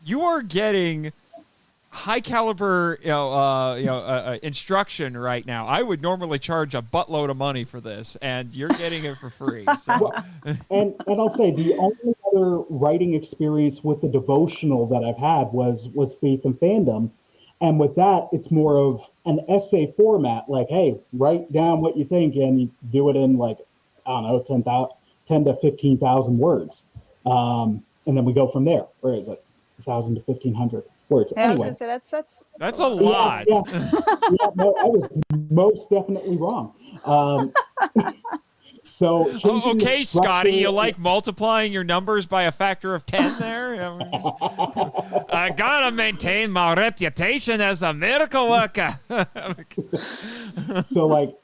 you are getting high caliber, instruction right now. I would normally charge a buttload of money for this, and you're getting it for free. So. Well, and I'll say the only other writing experience with the devotional that I've had was Faith and Fandom, and with that, it's more of an essay format. Like, hey, write down what you think, and you do it in like, I don't know, 10 to 15,000 words, and then we go from there. Or is it 1,000 to 1,500? Words. Yeah, anyway, I was gonna say that's a lot. Yeah, no, I was most definitely wrong. So okay, Scotty, you like multiplying your numbers by a factor of 10 there? I gotta maintain my reputation as a miracle worker. So like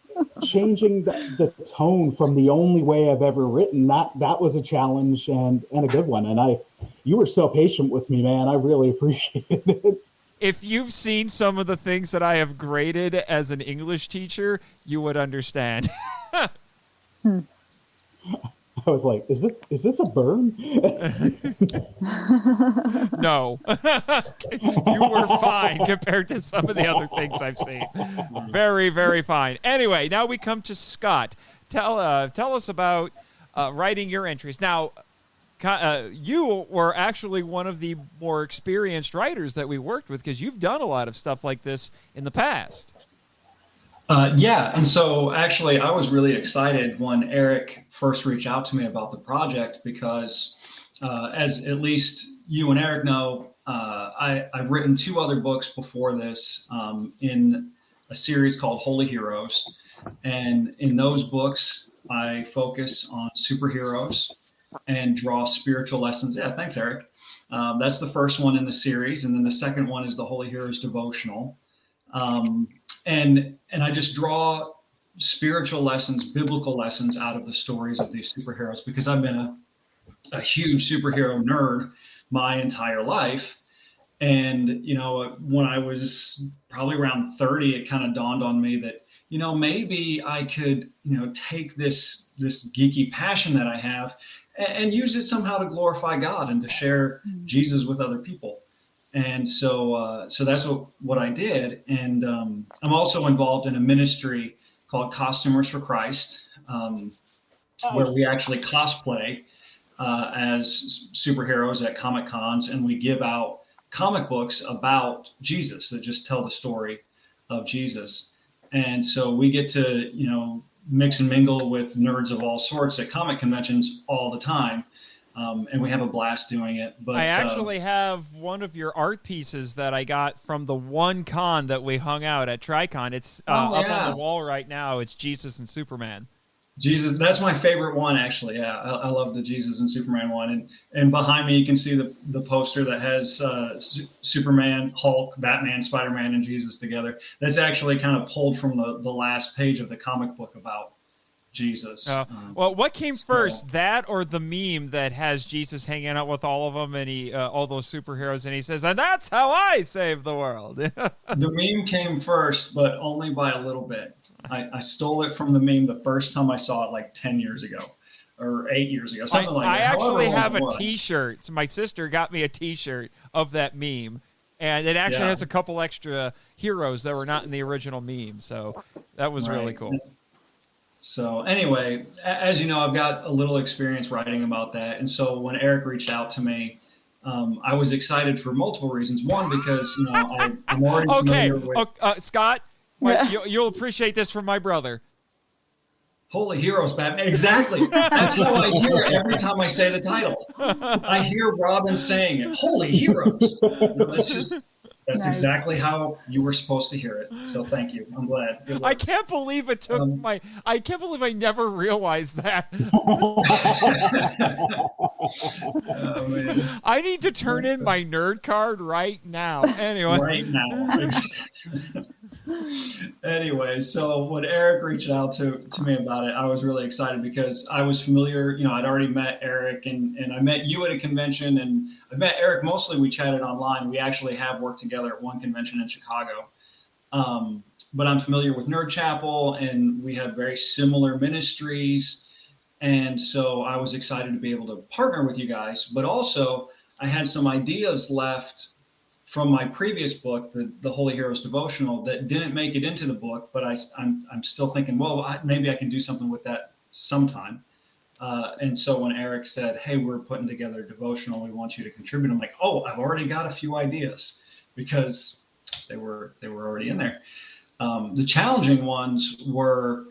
changing the tone from the only way I've ever written, that was a challenge and a good one. And you were so patient with me, man. I really appreciate it. If you've seen some of the things that I have graded as an English teacher, you would understand. I was like, is this a burn? No. You were fine compared to some of the other things I've seen. Very, very fine. Anyway, now we come to Scott. Tell us about writing your entries. Now, you were actually one of the more experienced writers that we worked with because you've done a lot of stuff like this in the past. Yeah, and so actually I was really excited when Eric first reached out to me about the project because as at least you and Eric know, I've written 2 other books before this in a series called Holy Heroes. And in those books, I focus on superheroes and draw spiritual lessons. Yeah, thanks, Eric. That's the first one in the series. And then the second one is the Holy Heroes devotional. And I just draw spiritual lessons, biblical lessons out of the stories of these superheroes because I've been a huge superhero nerd my entire life. And, when I was probably around 30, it kind of dawned on me that, maybe I could, take this geeky passion that I have and use it somehow to glorify God and to share Jesus with other people. And so that's what I did. And I'm also involved in a ministry called Costumers for Christ, where we actually cosplay as superheroes at Comic Cons, and we give out comic books about Jesus that just tell the story of Jesus. And so we get to, mix and mingle with nerds of all sorts at comic conventions all the time. And we have a blast doing it. But I actually have one of your art pieces that I got from the one con that we hung out at TriCon. It's up on the wall right now. It's Jesus and Superman. Jesus, that's my favorite one, actually. Yeah, I love the Jesus and Superman one. And behind me, you can see the poster that has Superman, Hulk, Batman, Spider-Man, and Jesus together. That's actually kind of pulled from the last page of the comic book about Jesus. Well, what came first, that or the meme that has Jesus hanging out with all of them and he all those superheroes, and he says, "And that's how I save the world." The meme came first, but only by a little bit. I stole it from the meme the first time I saw it like 10 years ago. or 8 years ago, something like I that. actually However have long a it was. T-shirt. So my sister got me a T-shirt of that meme, and it actually has a couple extra heroes that were not in the original meme. So that was really cool. So anyway, as you know, I've got a little experience writing about that, and so when Eric reached out to me, I was excited for multiple reasons. One, because I'm already familiar with Scott, you'll appreciate this from my brother. Holy Heroes, Batman. Exactly. That's how I hear it every time I say the title. I hear Robin saying it. Holy Heroes. That's nice. Exactly how you were supposed to hear it. So thank you. I'm glad. I can't believe it took I can't believe I never realized that. Oh, man. I need to turn in my nerd card right now. Anyway. Right now. Anyway, so when Eric reached out to me about it, I was really excited because I was familiar, I'd already met Eric and I met you at a convention, and I met Eric mostly, we chatted online. We actually have worked together at one convention in Chicago. But I'm familiar with Nerd Chapel, and we have very similar ministries. And so I was excited to be able to partner with you guys, but also I had some ideas left from my previous book, the Holy Heroes devotional, that didn't make it into the book, but I'm still thinking, well, maybe I can do something with that sometime. And so when Eric said, hey, we're putting together a devotional, we want you to contribute, I'm like, oh, I've already got a few ideas because they were already in there. The challenging ones were,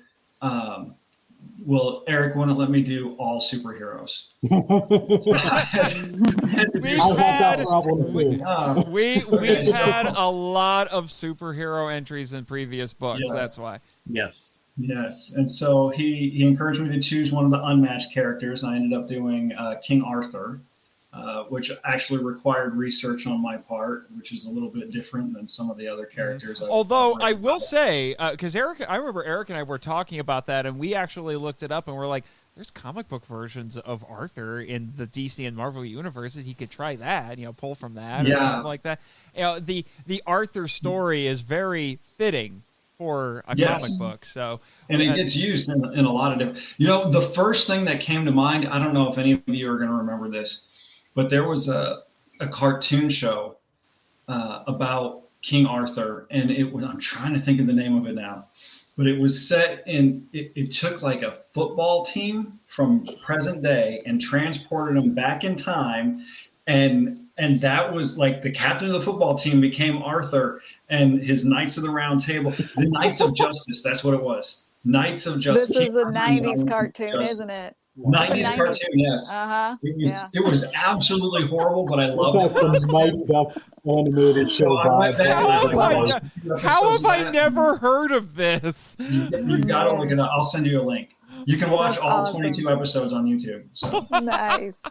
well, Eric wouldn't let me do all superheroes. We've had a lot of superhero entries in previous books. Yes. That's why. Yes. Yes. And so he encouraged me to choose one of the unmatched characters. I ended up doing King Arthur, which actually required research on my part, which is a little bit different than some of the other characters. Although I will say, because I remember Eric and I were talking about that, and we actually looked it up, and we're like, there's comic book versions of Arthur in the DC and Marvel universes. He could try that, pull from that or something like that. The Arthur story is very fitting for a comic book. So, and it gets used in a lot of different. The first thing that came to mind, I don't know if any of you are going to remember this, but there was a cartoon show about King Arthur, and I'm trying to think of the name of it now, but it was set in, it took like a football team from present day and transported them back in time. And that was like the captain of the football team became Arthur, and his Knights of the Round Table, the Knights of Justice. That's what it was. Knights of Justice. This is a 90s cartoon, isn't it? 90s cartoon, yes. Uh-huh. It was absolutely horrible, but I loved it. That's the Mighty Ducks animated show vibe. How have I never heard of this? You gotta look it up. I'll send you a link. You can watch all 22 episodes on YouTube. So. Nice.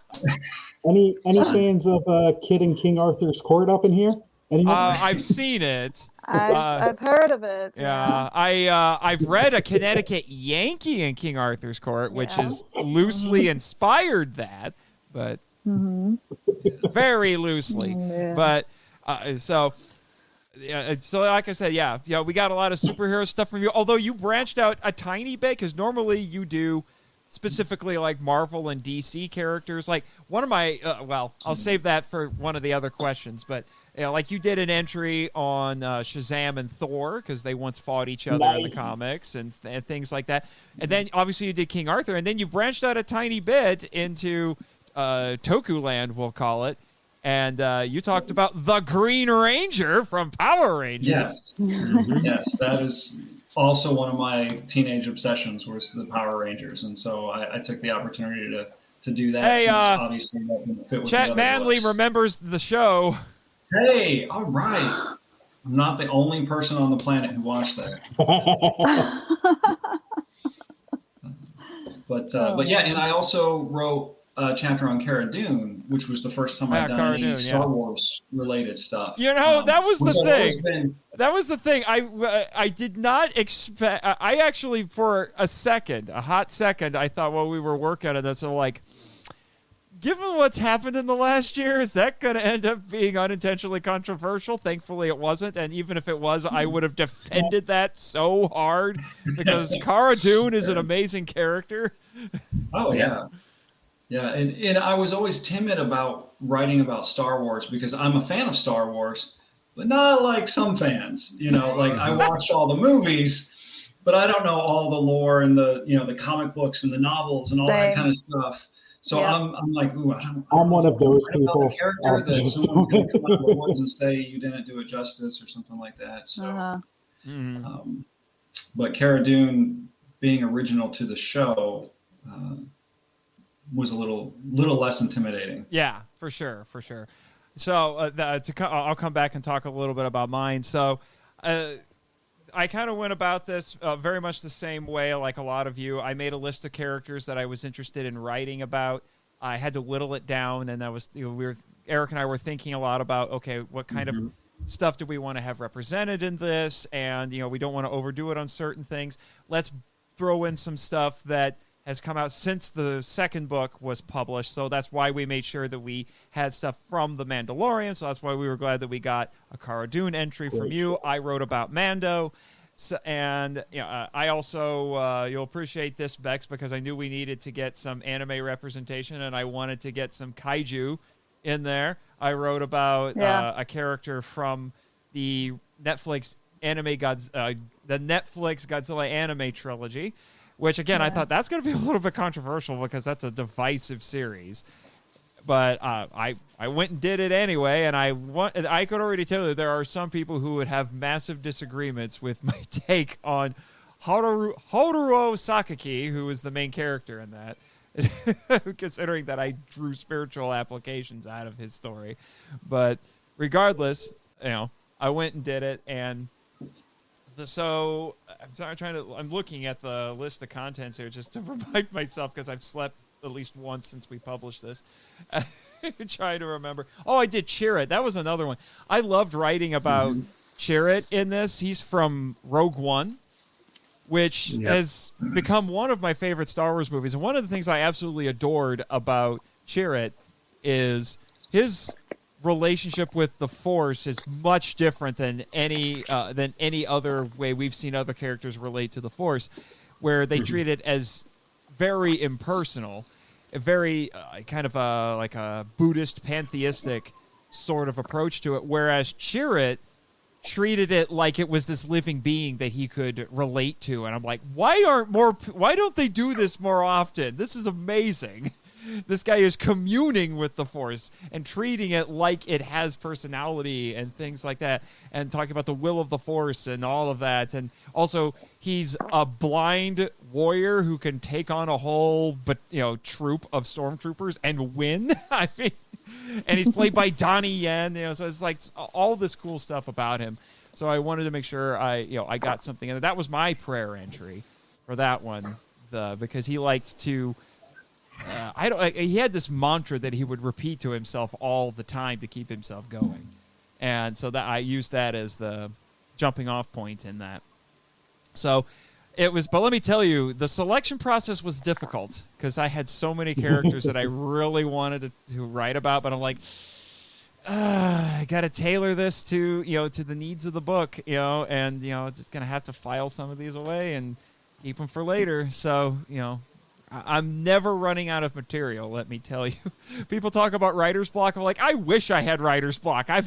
Any fans of Kid and King Arthur's Court up in here? I've seen it. I've heard of it. Yeah, I've read a Connecticut Yankee in King Arthur's Court, which is loosely inspired that, but very loosely. Yeah. But so like I said, we got a lot of superhero stuff from you. Although you branched out a tiny bit, because normally you do specifically like Marvel and DC characters. Like one of my, I'll save that for one of the other questions, but. Like you did an entry on Shazam and Thor because they once fought each other in the comics and things like that. And then obviously you did King Arthur, and then you branched out a tiny bit into Toku Land, we'll call it. And you talked about the Green Ranger from Power Rangers. Yes. Yes, that is also one of my teenage obsessions was the Power Rangers. And so I took the opportunity to do that. Hey, obviously that didn't fit with Chet the other Manley books. remembers the show. Hey, all right. I'm not the only person on the planet who watched that. But yeah, and I also wrote a chapter on Cara Dune, which was the first time I'd done any Star Wars related stuff. That was the thing. That was the thing. I did not expect. I actually, for a hot second, I thought while we were working on it, so like, given what's happened in the last year, is that going to end up being unintentionally controversial? Thankfully, it wasn't. And even if it was, I would have defended that so hard because Cara Dune is an amazing character. Oh, yeah. Yeah. And I was always timid about writing about Star Wars because I'm a fan of Star Wars, but not like some fans. Like I watch all the movies, but I don't know all the lore and the comic books and the novels and all that kind of stuff. So yeah. I'm like, ooh, I'm one of those people. Character that someone's going to come out of the woods and say you didn't do it justice or something like that. So, but Cara Dune being original to the show was a little less intimidating. Yeah, for sure. So I'll come back and talk a little bit about mine. So I kind of went about this very much the same way like a lot of you. I made a list of characters that I was interested in writing about. I had to whittle it down, and that was Eric and I were thinking a lot about, okay, what kind of stuff do we want to have represented in this? And we don't want to overdo it on certain things. Let's throw in some stuff that has come out since the second book was published. So that's why we made sure that we had stuff from The Mandalorian. So that's why we were glad that we got a Cara Dune entry from you. I wrote about Mando. So, and I also, you'll appreciate this, Bex, because I knew we needed to get some anime representation and I wanted to get some kaiju in there. I wrote about a character from the Netflix the Netflix Godzilla anime trilogy, which, again, I thought that's going to be a little bit controversial because that's a divisive series. But I went and did it anyway, and I could already tell you there are some people who would have massive disagreements with my take on Haruo Sakaki, who is the main character in that, considering that I drew spiritual applications out of his story. But regardless, I went and did it, and so I'm looking at the list of contents here just to remind myself because I've slept at least once since we published this. Trying to remember. Oh, I did Chirrut. That was another one. I loved writing about Chirrut in this. He's from Rogue One, which has become one of my favorite Star Wars movies. And one of the things I absolutely adored about Chirrut is his relationship with the Force is much different than any other way we've seen other characters relate to the Force, where they treat it as very impersonal, a very kind of like a Buddhist pantheistic sort of approach to it, whereas Chirrut treated it like it was this living being that he could relate to. And I'm like, why don't they do this more often? This is amazing. This guy is communing with the Force and treating it like it has personality and things like that, and talking about the will of the Force and all of that. And also, he's a blind warrior who can take on a whole troop of stormtroopers and win. I mean, and he's played by Donnie Yen. So it's like all this cool stuff about him. So I wanted to make sure I got something, and that was my prayer entry for that one, because he liked to. He had this mantra that he would repeat to himself all the time to keep himself going, and so that I used that as the jumping off point in that. So it was, but let me tell you, the selection process was difficult because I had so many characters that I really wanted to write about, but I'm like, I got to tailor this to the needs of the book, and just gonna have to file some of these away and keep them for later. So I'm never running out of material, let me tell you. People talk about writer's block. I'm like, I wish I had writer's block. I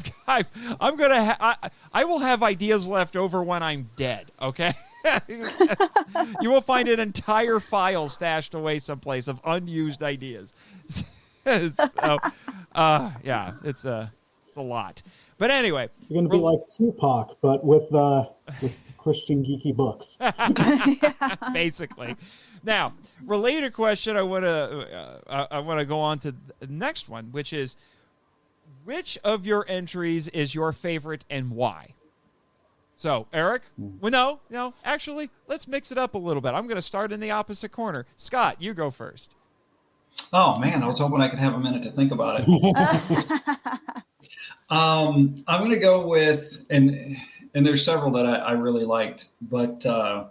will have ideas left over when I'm dead, okay? You will find an entire file stashed away someplace of unused ideas. So, it's a lot. But anyway. You're going to be like Tupac, but with Christian geeky books. Basically. Now, related question, I want to go on to the next one, which is, which of your entries is your favorite and why? So, Eric? Well, no, actually, let's mix it up a little bit. I'm going to start in the opposite corner. Scott, you go first. Oh, man, I was hoping I could have a minute to think about it. I'm going to go with, and there's several that I really liked, but I'm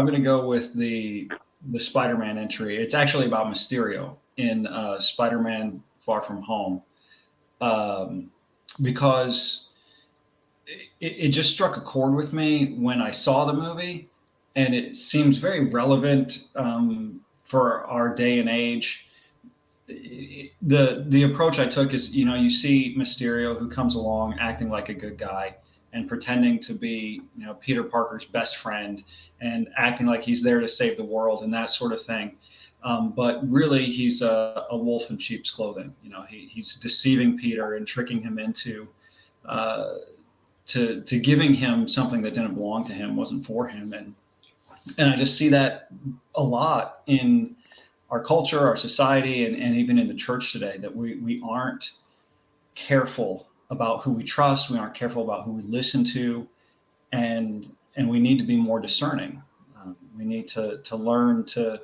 going to go with the Spider-Man entry. It's actually about Mysterio, in Spider-Man Far From Home, because it just struck a chord with me when I saw the movie, and it seems very relevant for our day and age. The approach I took is, you see Mysterio, who comes along acting like a good guy and pretending to be, Peter Parker's best friend and acting like he's there to save the world and that sort of thing. But really, he's a wolf in sheep's clothing. He's deceiving Peter and tricking him into to giving him something that didn't belong to him, wasn't for him. And I just see that a lot in our culture, our society, and even in the church today, that we aren't careful about who we trust. We aren't careful about who we listen to, and we need to be more discerning. We need to learn to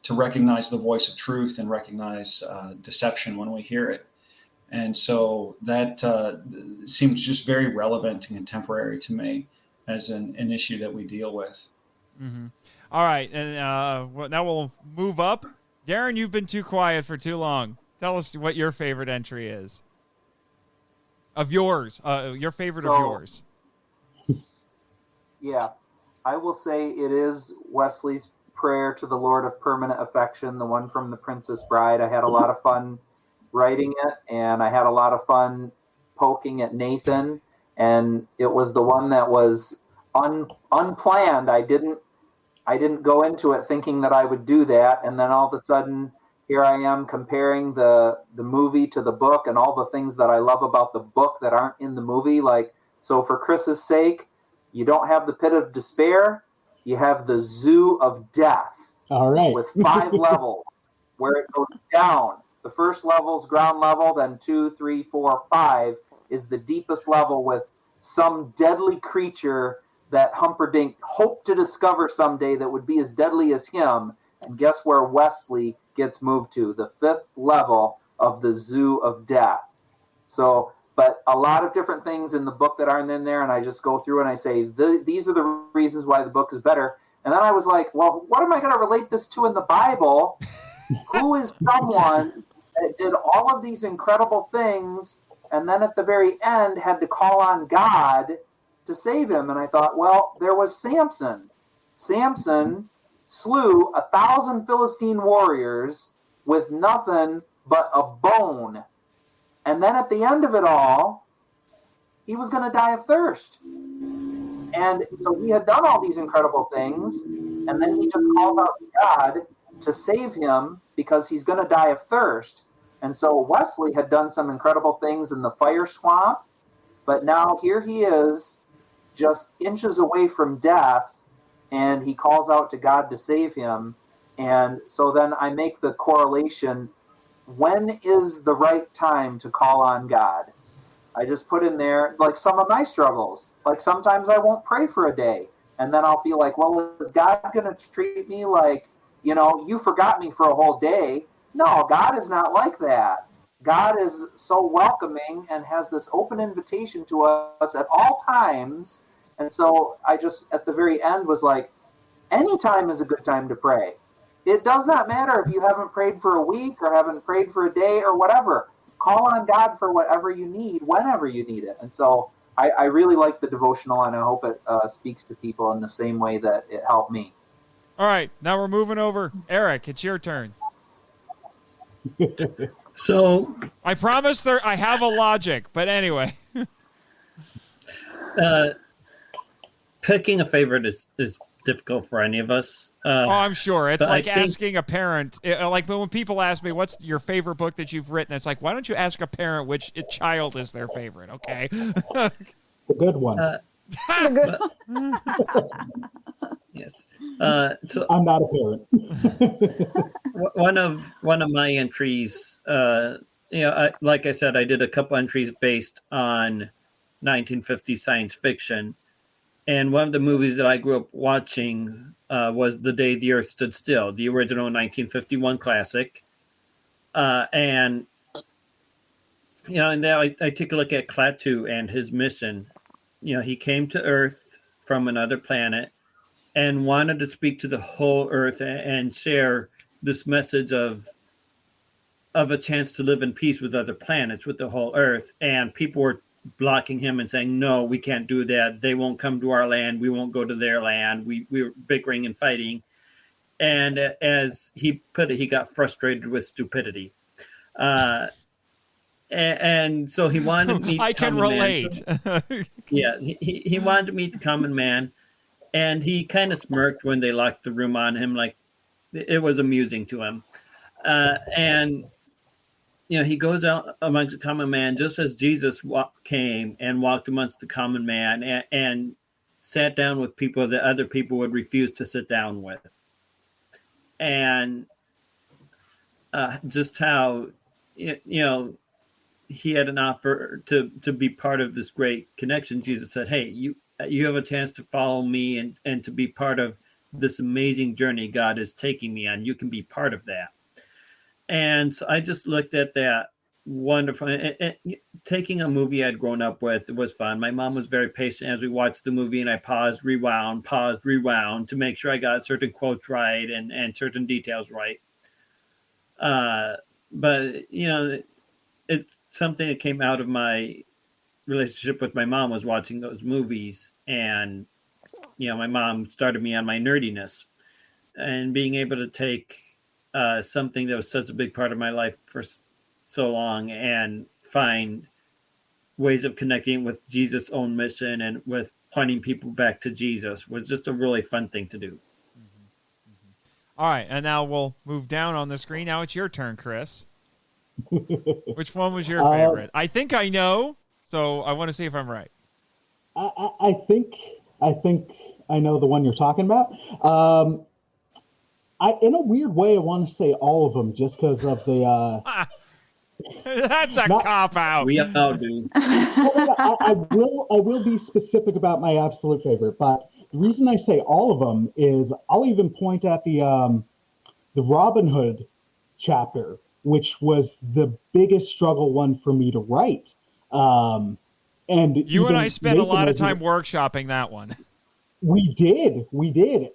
recognize the voice of truth and recognize deception when we hear it. And so that seems just very relevant and contemporary to me as an issue that we deal with. Mm-hmm. All right, and now we'll move up. Darren, you've been too quiet for too long. Tell us what your favorite entry is. Of yours. Your favorite of yours. Yeah, I will say it is Wesley's prayer to the Lord of permanent affection, the one from The Princess Bride. I had a lot of fun writing it, and I had a lot of fun poking at Nathan, and it was the one that was unplanned. I didn't go into it thinking that I would do that, and then all of a sudden here I am comparing the movie to the book and all the things that I love about the book that aren't in the movie. Like, so for Chris's sake, you don't have the pit of despair, you have the zoo of death. All right. With 5 levels where it goes down. The first level's ground level, then 2, 3, 4, 5 is the deepest level with some deadly creature that Humperdinck hoped to discover someday that would be as deadly as him. And guess where Wesley gets moved to? The 5th level of the zoo of death. So, but a lot of different things in the book that aren't in there, and I just go through and I say, these are the reasons why the book is better. And then I was like, well, what am I going to relate this to in the Bible? Who is someone that did all of these incredible things and then at the very end had to call on God to save him? And I thought, well, there was Samson. Samson slew 1,000 Philistine warriors with nothing but a bone. And then at the end of it all, he was going to die of thirst. And so he had done all these incredible things, and then he just called out to God to save him because he's going to die of thirst. And so Wesley had done some incredible things in the fire swamp, but now here he is just inches away from death, and he calls out to God to save him. And so then I make the correlation, when is the right time to call on God? I just put in there, like, some of my struggles. Like, sometimes I won't pray for a day, and then I'll feel like, well, is God going to treat me like, you forgot me for a whole day? No, God is not like that. God is so welcoming and has this open invitation to us at all times. And so I just, at the very end, was like, any time is a good time to pray. It does not matter if you haven't prayed for a week or haven't prayed for a day or whatever. Call on God for whatever you need, whenever you need it. And so I really like the devotional, and I hope it speaks to people in the same way that it helped me. All right, now we're moving over. Eric, it's your turn. So I promise I have a logic, but anyway. Picking a favorite is difficult for any of us. I'm sure. It's like asking a parent. Like when people ask me, what's your favorite book that you've written? It's like, why don't you ask a parent which child is their favorite, okay? The good one. Yes. So I'm not a parent. one of my entries, like I said, I did a couple entries based on 1950s science fiction. And one of the movies that I grew up watching was The Day the Earth Stood Still, the original 1951 classic. And now I take a look at Klaatu and his mission. He came to Earth from another planet and wanted to speak to the whole Earth and share this message of of a chance to live in peace with other planets, with the whole Earth, and people were blocking him and saying, "No, we can't do that. They won't come to our land. We won't go to their land." We were bickering and fighting, and as he put it, he got frustrated with stupidity. And so he wanted to meet. I can relate. Yeah, he wanted to meet the common man, and he kind of smirked when they locked the room on him, like it was amusing to him. And he goes out amongst the common man just as Jesus came and walked amongst the common man and sat down with people that other people would refuse to sit down with, and just how he had an offer to be part of this great connection. Jesus said, "Hey, you have a chance to follow me and to be part of this amazing journey God is taking me on. You can be part of that." And so I just looked at that wonderful. And taking a movie I'd grown up with, it was fun. My mom was very patient as we watched the movie, and I paused, rewound to make sure I got certain quotes right and certain details right. But it's something that came out of my relationship with my mom was watching those movies, and my mom started me on my nerdiness, and being able to take something that was such a big part of my life for so long and find ways of connecting with Jesus' own mission and with pointing people back to Jesus was just a really fun thing to do. All right, and now we'll move down on the screen. Now it's your turn, Chris. Which one was your favorite? I think I know, so I want to see if I'm right. I think I know the one you're talking about. In a weird way, I want to say all of them just because of the. That's a cop out. We all do. I will be specific about my absolute favorite, but the reason I say all of them is I'll even point at the Robin Hood chapter, which was the biggest struggle one for me to write. And you and I spent a lot of time workshopping that one. We did.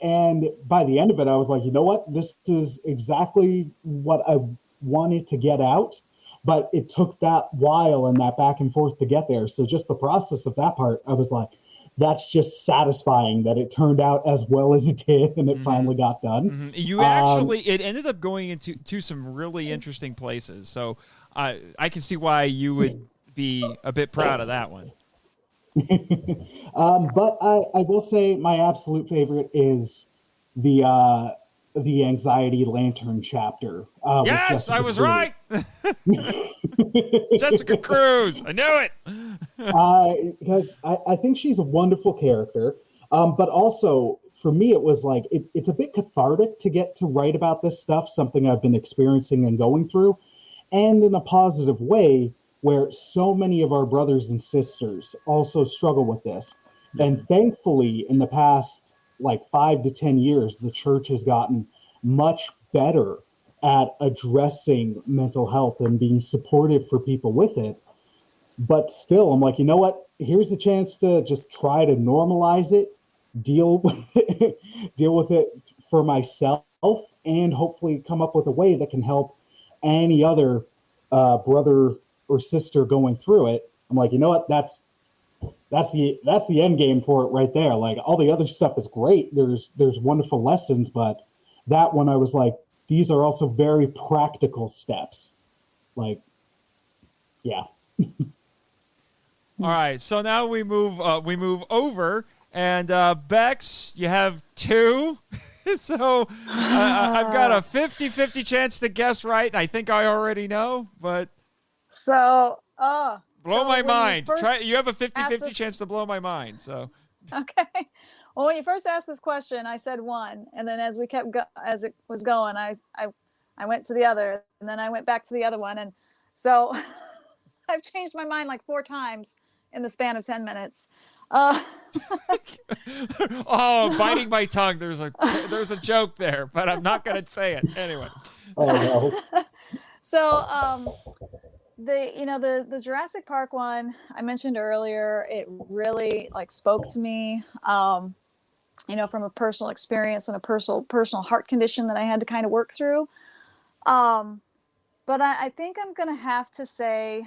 And by the end of it, I was like, you know what? This is exactly what I wanted to get out. But it took that while and that back and forth to get there. So just the process of that part, I was like, that's just satisfying that it turned out as well as it did and it finally got done. Mm-hmm. You actually, it ended up going into some really interesting places. So I can see why you would be a bit proud of that one. But I will say my absolute favorite is the Anxiety Lantern chapter. Yes, I was right. Jessica Cruz. I knew it. Because I think she's a wonderful character. But also, for me, it was like, it's a bit cathartic to get to write about this stuff, something I've been experiencing and going through, and in a positive way, where so many of our brothers and sisters also struggle with this. And thankfully, in the past, 5 to 10 years, the church has gotten much better at addressing mental health and being supportive for people with it. But still, I'm like, you know what? Here's the chance to just try to normalize it, deal with it for myself, and hopefully come up with a way that can help any other brother or sister going through it. I'm like, you know what? That's the end game for it right there. Like, all the other stuff is great. There's wonderful lessons, but that one I was like, these are also very practical steps. Like, yeah. All right, so now we move over, and Bex, you have 2. So I've got a 50-50 chance to guess right. I think I already know, but so blow my mind. You have a 50-50 chance to blow my mind. So okay. Well, when you first asked this question, I said 1, and then as it was going, I went to the other, and then I went back to the other one, and so I've changed my mind 4 times in the span of 10 minutes. Biting my tongue. There's a joke there, but I'm not going to say it anyway. Oh no. So the Jurassic Park one I mentioned earlier, it really spoke to me. From a personal experience and a personal heart condition that I had to kind of work through. but I think I'm gonna have to say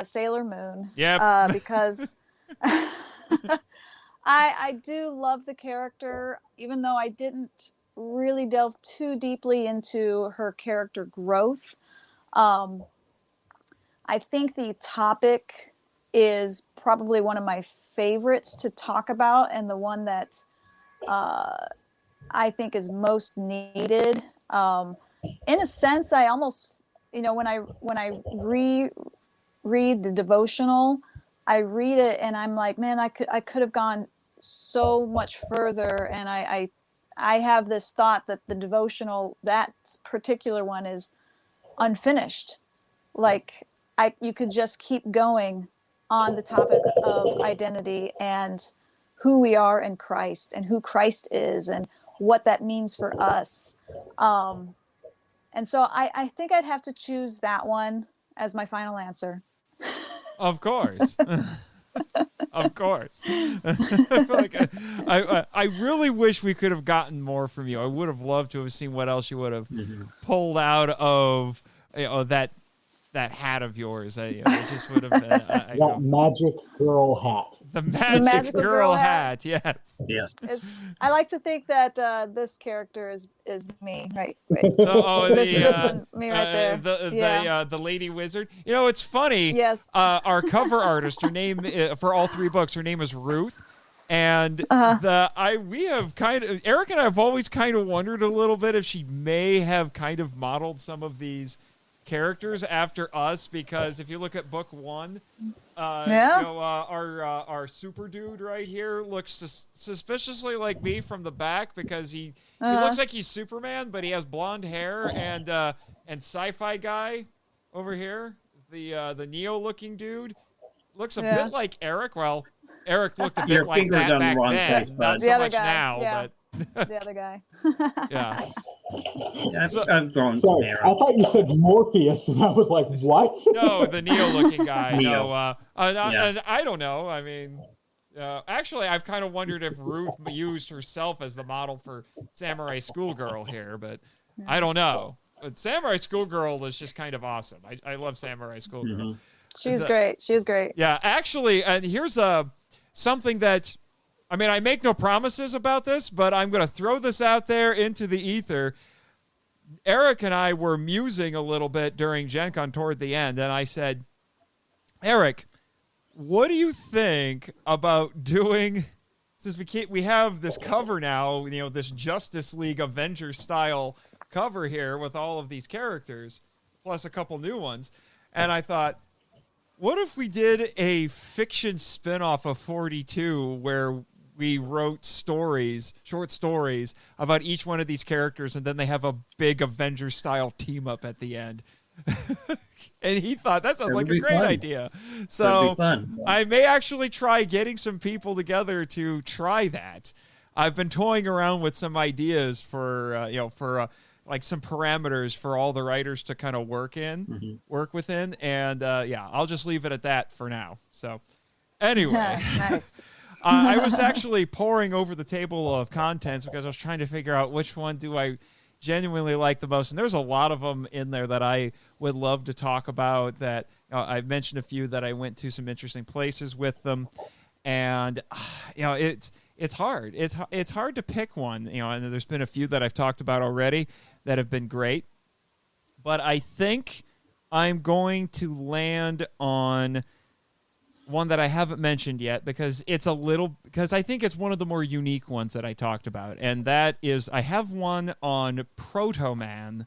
Sailor Moon. Yep. Because I do love the character, even though I didn't really delve too deeply into her character growth. I think the topic is probably one of my favorites to talk about, and the one that I think is most needed. In a sense, I almost, when I read the devotional, I read it and I'm like, man, I could have gone so much further. And I have this thought that the devotional, that particular one, is unfinished. Like you could just keep going on the topic of identity and who we are in Christ and who Christ is and what that means for us. And so I think I'd have to choose that one as my final answer. Of course. Of course. I really wish we could have gotten more from you. I would have loved to have seen what else you would have pulled out of that hat of yours. It just would have been that magic girl hat. The magic girl hat. Yes. Yes. I like to think that this character is me, right? This one's me right there. The lady wizard. It's funny. Yes. Our cover artist, her name for all 3 books, her name is Ruth. And we have Eric and I have always kind of wondered a little bit if she may have kind of modeled some of these characters after us, because if you look at book 1, our super dude right here looks suspiciously like me from the back, because he looks like he's Superman, but he has blonde hair, and sci-fi guy over here, the Neo looking dude, looks a bit like Eric. Well, Eric looked a bit like that back then, place, not so much now, but the other guy. Yeah. I've grown Sorry, some I thought you said Morpheus, and I was like, what? No, the Neo-looking guy. Neo. No, and I don't know. I mean, actually, I've kind of wondered if Ruth used herself as the model for Samurai Schoolgirl here, but I don't know. But Samurai Schoolgirl is just kind of awesome. I love Samurai Schoolgirl. Mm-hmm. She's great. She is great. Yeah, actually, and here's something that, I mean, I make no promises about this, but I'm going to throw this out there into the ether. Eric and I were musing a little bit during Gen Con toward the end, and I said, Eric, what do you think about doing, since we have this cover now, this Justice League Avengers style cover here with all of these characters, plus a couple new ones, and I thought, what if we did a fiction spinoff of 42 where we wrote short stories about each one of these characters, and then they have a big Avengers style team up at the end? And he thought that sounds like a great idea. So I may actually try getting some people together to try that. I've been toying around with some ideas for like some parameters for all the writers to kind of work within, and I'll just leave it at that for now. So anyway. Nice. I was actually poring over the table of contents because I was trying to figure out which one do I genuinely like the most. And there's a lot of them in there that I would love to talk about. That I've mentioned a few that I went to some interesting places with them. And, it's hard. It's hard to pick one, and there's been a few that I've talked about already that have been great. But I think I'm going to land on one that I haven't mentioned yet, because I think it's one of the more unique ones that I talked about. And that is, I have one on Proto Man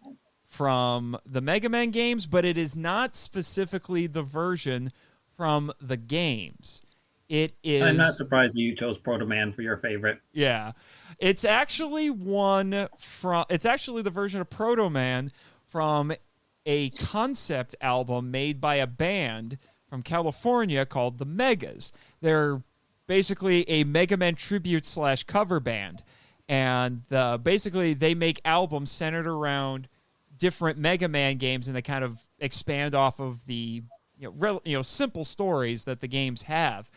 from the Mega Man games, but it is not specifically the version from the games. It is. I'm not surprised that you chose Proto Man for your favorite. Yeah. It's actually the version of Proto Man from a concept album made by a band from California called the Megas. They're basically a Mega Man tribute / cover band. And basically they make albums centered around different Mega Man games, and they kind of expand off of the simple stories that the games have.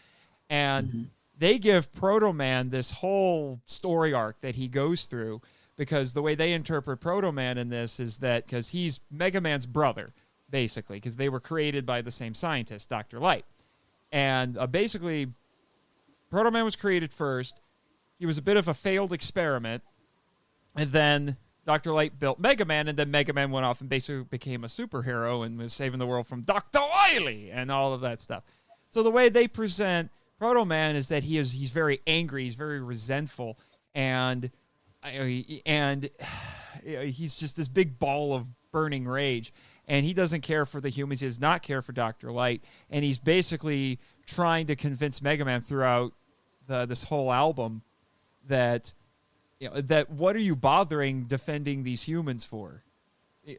And they give Proto Man this whole story arc that he goes through, because the way they interpret Proto Man in this is that because he's Mega Man's brother. basically, because they were created by the same scientist, Dr. Light. And basically, Proto Man was created first. He was a bit of a failed experiment. And then Dr. Light built Mega Man, and then Mega Man went off and basically became a superhero and was saving the world from Dr. Wily and all of that stuff. So the way they present Proto Man is that he's very angry, he's very resentful, and he's just this big ball of burning rage. And he doesn't care for the humans. He does not care for Dr. Light. And he's basically trying to convince Mega Man throughout this whole album that, that what are you bothering defending these humans for?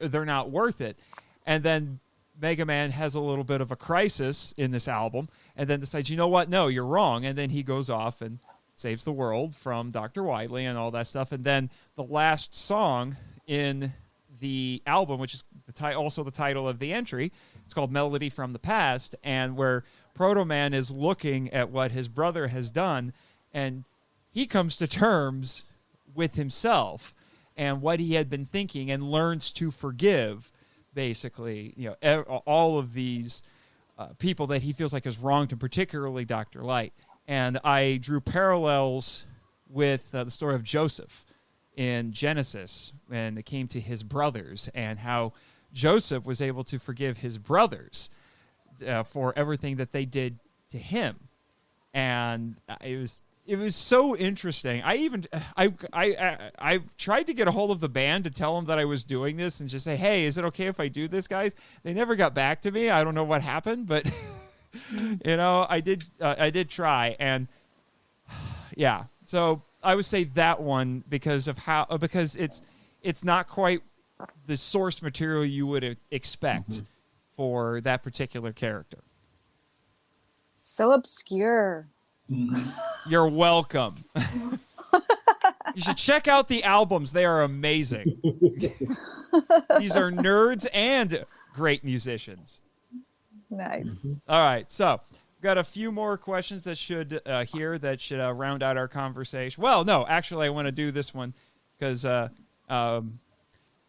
They're not worth it. And then Mega Man has a little bit of a crisis in this album and then decides, you know what? No, you're wrong. And then he goes off and saves the world from Dr. Wily and all that stuff. And then the last song in the album, which is also the title of the entry, it's called Melody from the Past, and where Proto Man is looking at what his brother has done, and he comes to terms with himself and what he had been thinking and learns to forgive, basically, all of these people that he feels like has wronged him, particularly Dr. Light. And I drew parallels with the story of Joseph in Genesis when it came to his brothers and how Joseph was able to forgive his brothers for everything that they did to him. And it was so interesting. I tried to get a hold of the band to tell them that I was doing this and just say, hey, is it okay if I do this, guys? They never got back to me. I don't know what happened, but I did try. And yeah, so I would say that one because it's not quite the source material you would expect for that particular character. So obscure. You're welcome. You should check out the albums. They are amazing. These are nerds and great musicians. Nice. All right, so we've got a few more questions that should round out our conversation. Well, no, actually, I want to do this one because,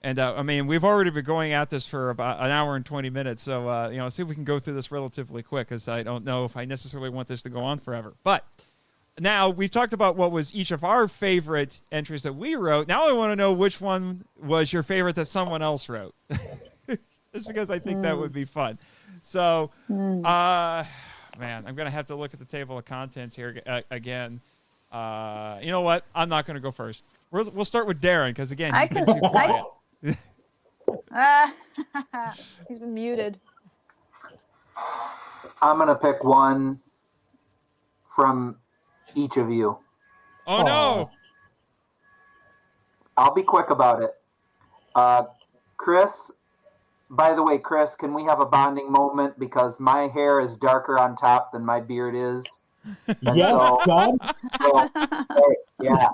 we've already been going at this for about an hour and 20 minutes. So, see if we can go through this relatively quick because I don't know if I necessarily want this to go on forever. But now we've talked about what was each of our favorite entries that we wrote. Now I want to know which one was your favorite that someone else wrote. Just because I think that would be fun. So, man, I'm going to have to look at the table of contents here again. You know what? I'm not going to go first. We'll start with Darren because, again, he's been too quiet. He's been muted. I'm going to pick one from each of you. Oh, no. I'll be quick about it. Chris, by the way, Chris, can we have a bonding moment? Because my hair is darker on top than my beard is. Yes, son. Yeah.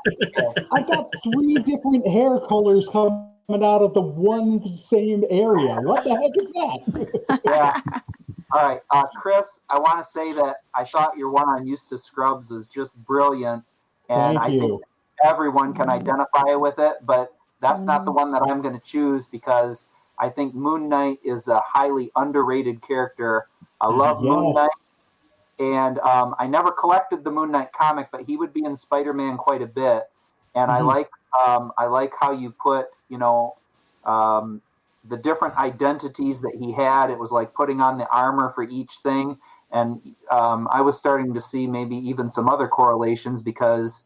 I got 3 different hair colors coming out of the one same area. What the heck is that? Yeah. All right. Chris, I want to say that I thought your one on Used to Scrubs was just brilliant. And I think everyone can identify with it, but that's not the one that I'm going to choose because I think Moon Knight is a highly underrated character. I love Moon Knight. And I never collected the Moon Knight comic, but he would be in Spider-Man quite a bit. And I like how you put, the different identities that he had. It was like putting on the armor for each thing. And I was starting to see maybe even some other correlations because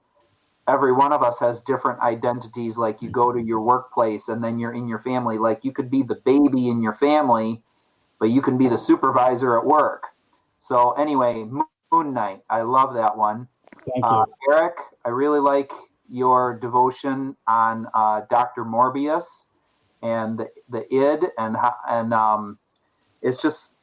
every one of us has different identities. Like you go to your workplace and then you're in your family. Like you could be the baby in your family, but you can be the supervisor at work. So anyway, Moon Knight, I love that one. Thank you. Eric, I really like your devotion on Dr. Morbius and the id and it's just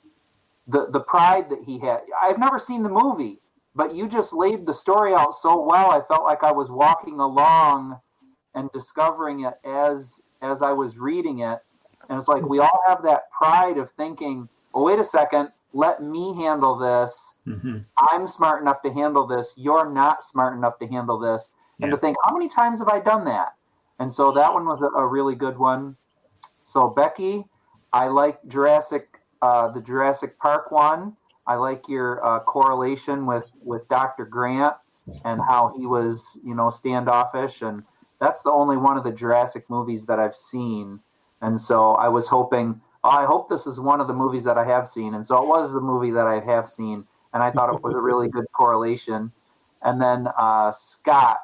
the pride that he had. I've never seen the movie, but you just laid the story out so well. I felt like I was walking along and discovering it as I was reading it. And it's like we all have that pride of thinking, oh, wait a second, let me handle this. Mm-hmm. I'm smart enough to handle this. You're not smart enough to handle this. And to think, how many times have I done that? And so that one was a really good one. So Becky, I like the Jurassic Park one. I like your correlation with Dr. Grant and how he was, standoffish. And that's the only one of the Jurassic movies that I've seen. And so I was hoping, I hope this is one of the movies that I have seen. And so it was the movie that I have seen. And I thought it was a really good correlation. And then Scott.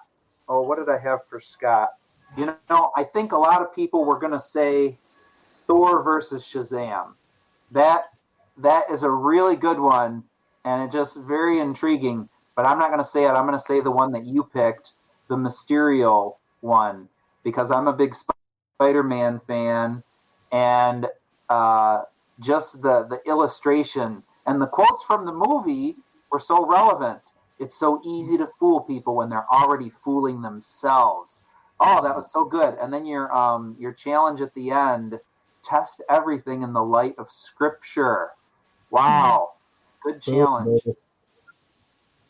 Oh, what did I have for Scott? I think a lot of people were going to say Thor versus Shazam. That is a really good one, and it's just very intriguing. But I'm not going to say it. I'm going to say the one that you picked, the Mysterio one, because I'm a big Spider-Man fan, and just the illustration and the quotes from the movie were so relevant. It's so easy to fool people when they're already fooling themselves. Oh, that was so good. And then your challenge at the end, test everything in the light of Scripture. Wow, good challenge.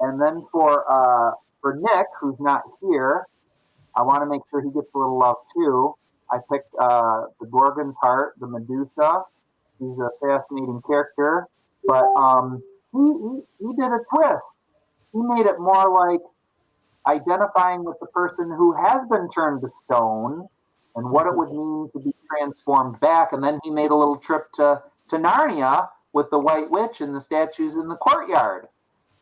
And then for Nick, who's not here, I want to make sure he gets a little love too. I picked the Gorgon's Heart, the Medusa. He's a fascinating character, but he did a twist. He made it more like identifying with the person who has been turned to stone and what it would mean to be transformed back. And then he made a little trip to Narnia with the White Witch and the statues in the courtyard,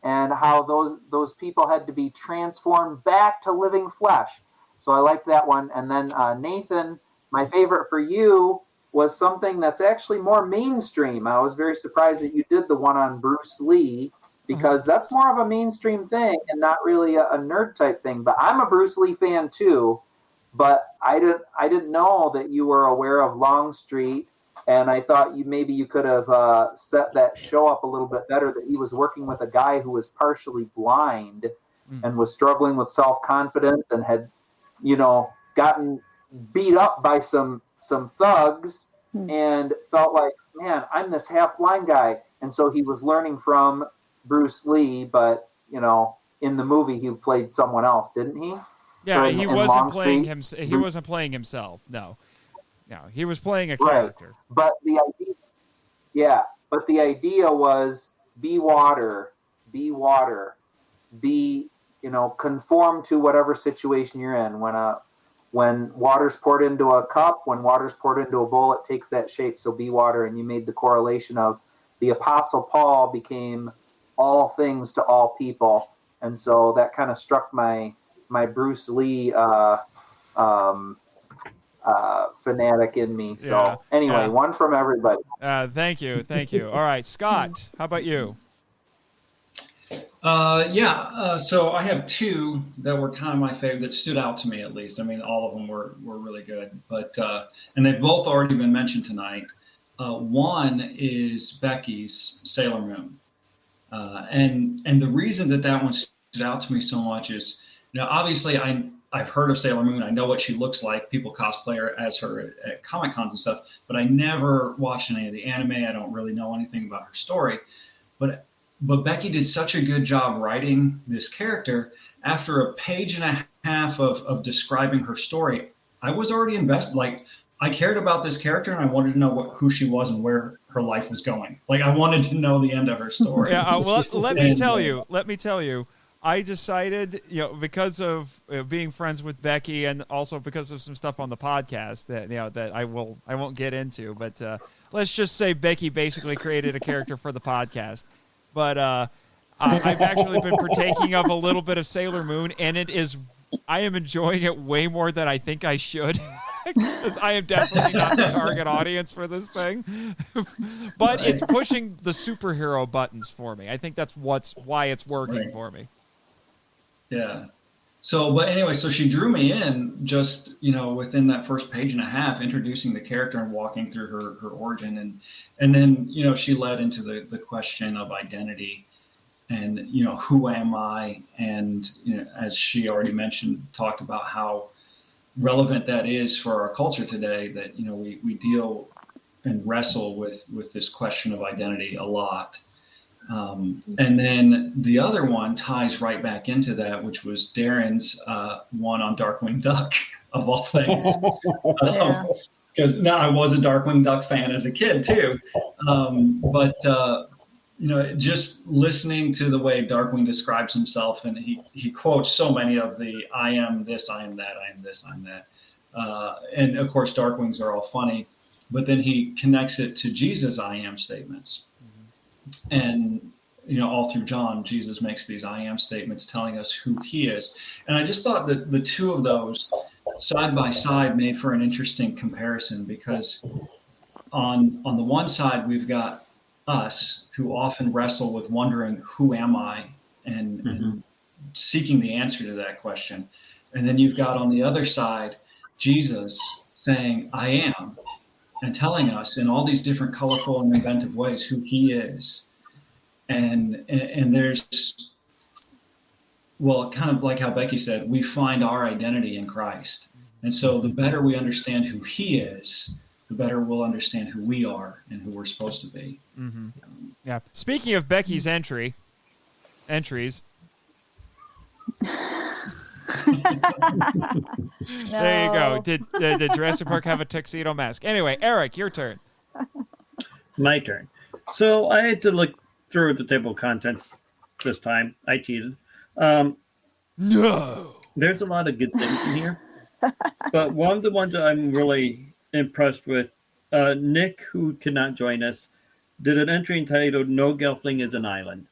and how those people had to be transformed back to living flesh. So I like that one. And then Nathan, my favorite for you was something that's actually more mainstream. I was very surprised that you did the one on Bruce Lee, because that's more of a mainstream thing and not really a nerd type thing. But I'm a Bruce Lee fan too, but I didn't know that you were aware of Longstreet, and I thought maybe you could have set that show up a little bit better, that he was working with a guy who was partially blind and was struggling with self-confidence and had, gotten beat up by some thugs and felt like, man, I'm this half-blind guy. And so he was learning from Bruce Lee, but in the movie he played someone else, didn't he? Yeah, he wasn't playing him. He wasn't playing himself. No, he was playing a character. But the idea was be water, conform to whatever situation you're in. When water's poured into a cup, when water's poured into a bowl, it takes that shape. So be water, and you made the correlation of the Apostle Paul became all things to all people, and so that kind of struck my Bruce Lee fanatic in me. So anyway, one from everybody. Thank you. All right, Scott, how about you? So I have two that were kind of my favorite, that stood out to me at least. I mean, all of them were really good, but and they've both already been mentioned tonight. One is Becky's Sailor Moon. And the reason that one stood out to me so much is, obviously I've heard of Sailor Moon. I know what she looks like. People cosplay her as her at Comic Cons and stuff, but I never watched any of the anime. I don't really know anything about her story, but Becky did such a good job writing this character. After a page and a half of describing her story, I was already invested. Like, I cared about this character, and I wanted to know who she was and where her life was going. Like, I wanted to know the end of her story. Yeah, well, let me tell you, I decided, because of being friends with Becky, and also because of some stuff on the podcast that I won't get into, but let's just say Becky basically created a character for the podcast. But I've actually been partaking of a little bit of Sailor Moon, and I am enjoying it way more than I think I should. Because I am definitely not the target audience for this thing. But it's pushing the superhero buttons for me. I think that's why it's working for me. Yeah. So, but anyway, so she drew me in just, within that first page and a half, introducing the character and walking through her origin. And then, she led into the question of identity and, who am I? And, as she already mentioned, talked about how relevant that is for our culture today, that we deal and wrestle with this question of identity a lot. And then the other one ties right back into that, which was Darren's one on Darkwing Duck, of all things. because now I was a Darkwing Duck fan as a kid too. Just listening to the way Darkwing describes himself, and he quotes so many of the "I am this, I am that, I am this, I'm that," and of course Darkwings are all funny, but then he connects it to Jesus' "I am" statements, and all through John, Jesus makes these "I am" statements telling us who He is, and I just thought that the two of those side by side made for an interesting comparison, because on the one side we've got us who often wrestle with wondering, who am I, and seeking the answer to that question. And then you've got on the other side Jesus saying, I am, and telling us in all these different colorful and inventive ways who He is. And there's, well, kind of like how Becky said, we find our identity in Christ. And so the better we understand who He is, the better we'll understand who we are and who we're supposed to be. Mm-hmm. Yeah. Speaking of Becky's entries. There you go. Did Jurassic Park have a tuxedo mask? Anyway, Eric, your turn. My turn. So I had to look through the table of contents this time. I cheated. No. There's a lot of good things in here. But one of the ones that I'm really impressed with, Nick, who cannot join us, did an entry entitled "No Gelfling is an Island."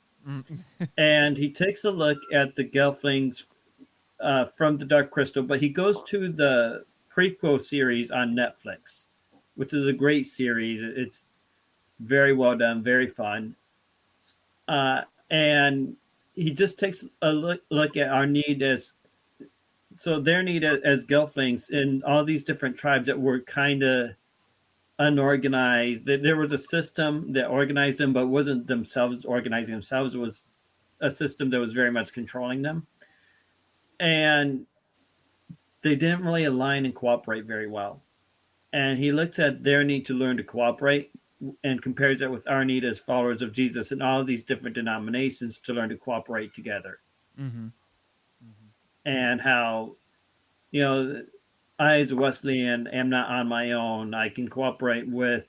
And he takes a look at the Gelflings from the Dark Crystal, but he goes to the prequel series on Netflix, which is a great series. It's very well done, very fun. And he just takes a look at our need their need as Gelflings in all these different tribes that were kind of unorganized. There was a system that organized them, but wasn't themselves organizing themselves. It was a system that was very much controlling them. And they didn't really align and cooperate very well. And he looks at their need to learn to cooperate and compares that with our need as followers of Jesus and all of these different denominations to learn to cooperate together. Mm-hmm. And how, I as a Wesleyan am not on my own. I can cooperate with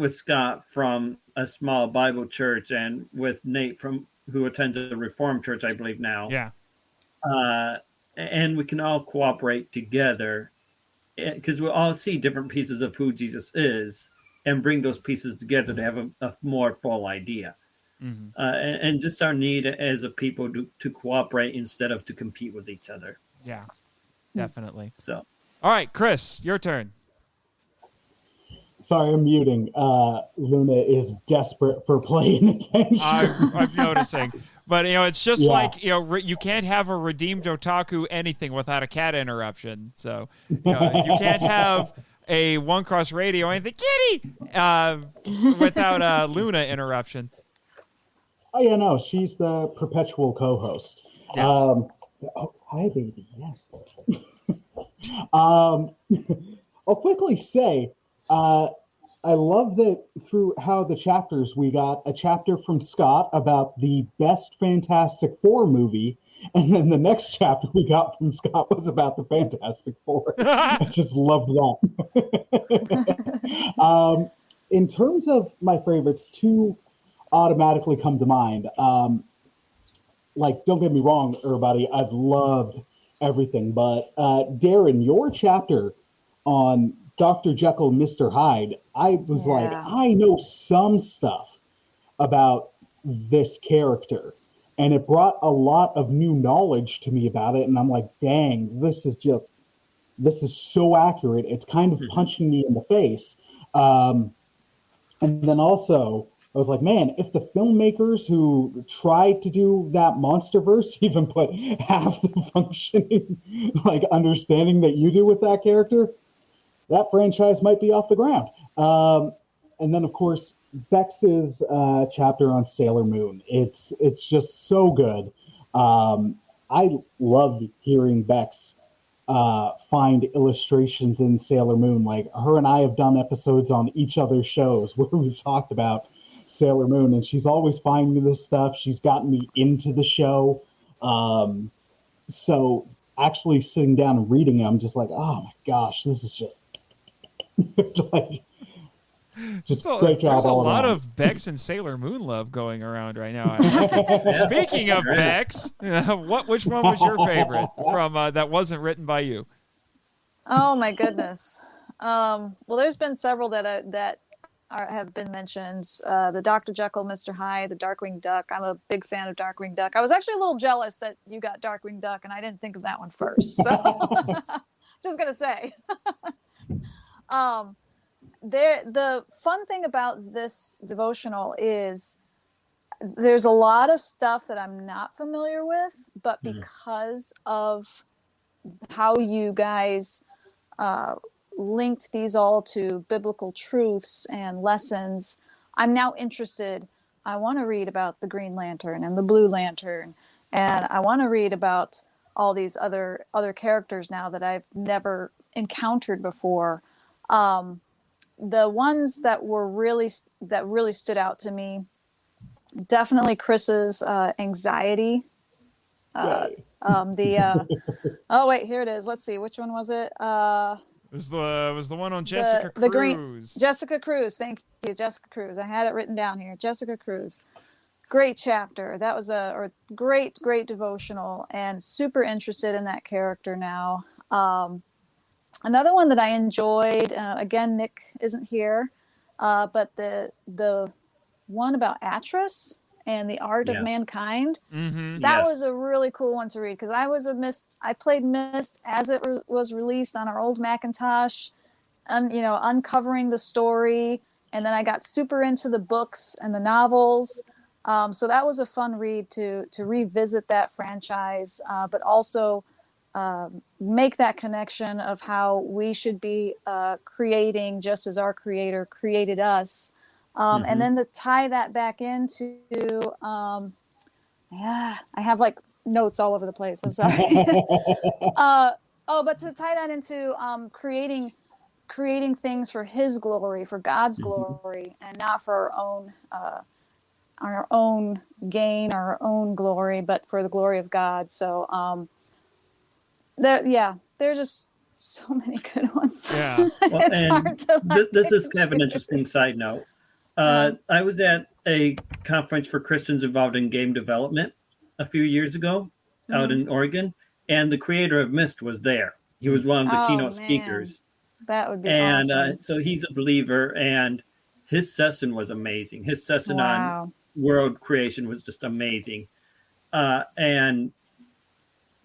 Scott from a small Bible church and with Nate who attends a Reformed church, I believe now. Yeah. And we can all cooperate together because we all see different pieces of who Jesus is and bring those pieces together to have a more full idea. Mm-hmm. And just our need as a people to cooperate instead of to compete with each other. Yeah, definitely. So, all right, Chris, your turn. Sorry, I'm muting. Luna is desperate for playing attention. I'm noticing. But, it's just like, you can't have a redeemed otaku anything without a cat interruption. So, you can't have a One Cross Radio anything, kitty, without a Luna interruption. Oh, yeah, no, she's the perpetual co-host. Yes. Oh, hi, baby. Yes. I'll quickly say, I love that through how the chapters, we got a chapter from Scott about the best Fantastic Four movie, and then the next chapter we got from Scott was about the Fantastic Four. I just loved that. In terms of my favorites, two automatically come to mind. Don't get me wrong, everybody, I've loved everything, but Darren, your chapter on Dr. Jekyll, Mr. Hyde, I was like, I know some stuff about this character, and it brought a lot of new knowledge to me about it, and I'm like, dang, this is so accurate. It's kind of punching me in the face. And then also, I was like, man, if the filmmakers who tried to do that MonsterVerse even put half the functioning, understanding that you do with that character, that franchise might be off the ground. And then, of course, Bex's chapter on Sailor Moon. It's just so good. I love hearing Bex find illustrations in Sailor Moon. Like, her and I have done episodes on each other's shows where we've talked about Sailor Moon, and she's always finding me this stuff. She's gotten me into the show. So actually sitting down and reading it, I'm just like, oh my gosh, this is just Like, just So, great job there's a all lot around. of Bex and Sailor Moon love going around right now. I like it. Speaking of Bex, which one was your favorite from that wasn't written by you? Oh my goodness. Well, there's been several that have been mentioned. The Dr. Jekyll, Mr. Hyde, the Darkwing Duck. I'm a big fan of Darkwing Duck. I was actually a little jealous that you got Darkwing Duck, and I didn't think of that one first. So, just gonna say. The fun thing about this devotional is there's a lot of stuff that I'm not familiar with, but because of how you guys linked these all to biblical truths and lessons, I'm now interested. I want to read about the Green Lantern and the Blue Lantern, and I want to read about all these other characters now that I've never encountered before. The ones that really stood out to me, definitely Chris's anxiety. Oh wait, here it is. Let's see, which one was it? It was the one on Jessica Cruz. Jessica Cruz. Thank you, Jessica Cruz. I had it written down here. Jessica Cruz. Great chapter. That was a great devotional, and super interested in that character now. Another one that I enjoyed, again, Nick isn't here, but the one about Atris and the art of mankind. That was a really cool one to read, because I played Myst as it was released on our old Macintosh, and uncovering the story, and then I got super into the books and the novels. So that was a fun read to revisit that franchise, but also make that connection of how we should be creating just as our Creator created us. And then to tie that back into, I have like notes all over the place. I'm sorry. But to tie that into creating things for His glory, for God's glory, and not for our own gain, our own glory, but for the glory of God. So, there's just so many good ones. Yeah. It's hard to. This is kind of an interesting side note. I was at a conference for Christians involved in game development a few years ago out in Oregon, and the creator of Myst was there. He was one of the keynote speakers. That would be awesome. And so he's a believer, and his session was amazing. His session on world creation was just amazing. And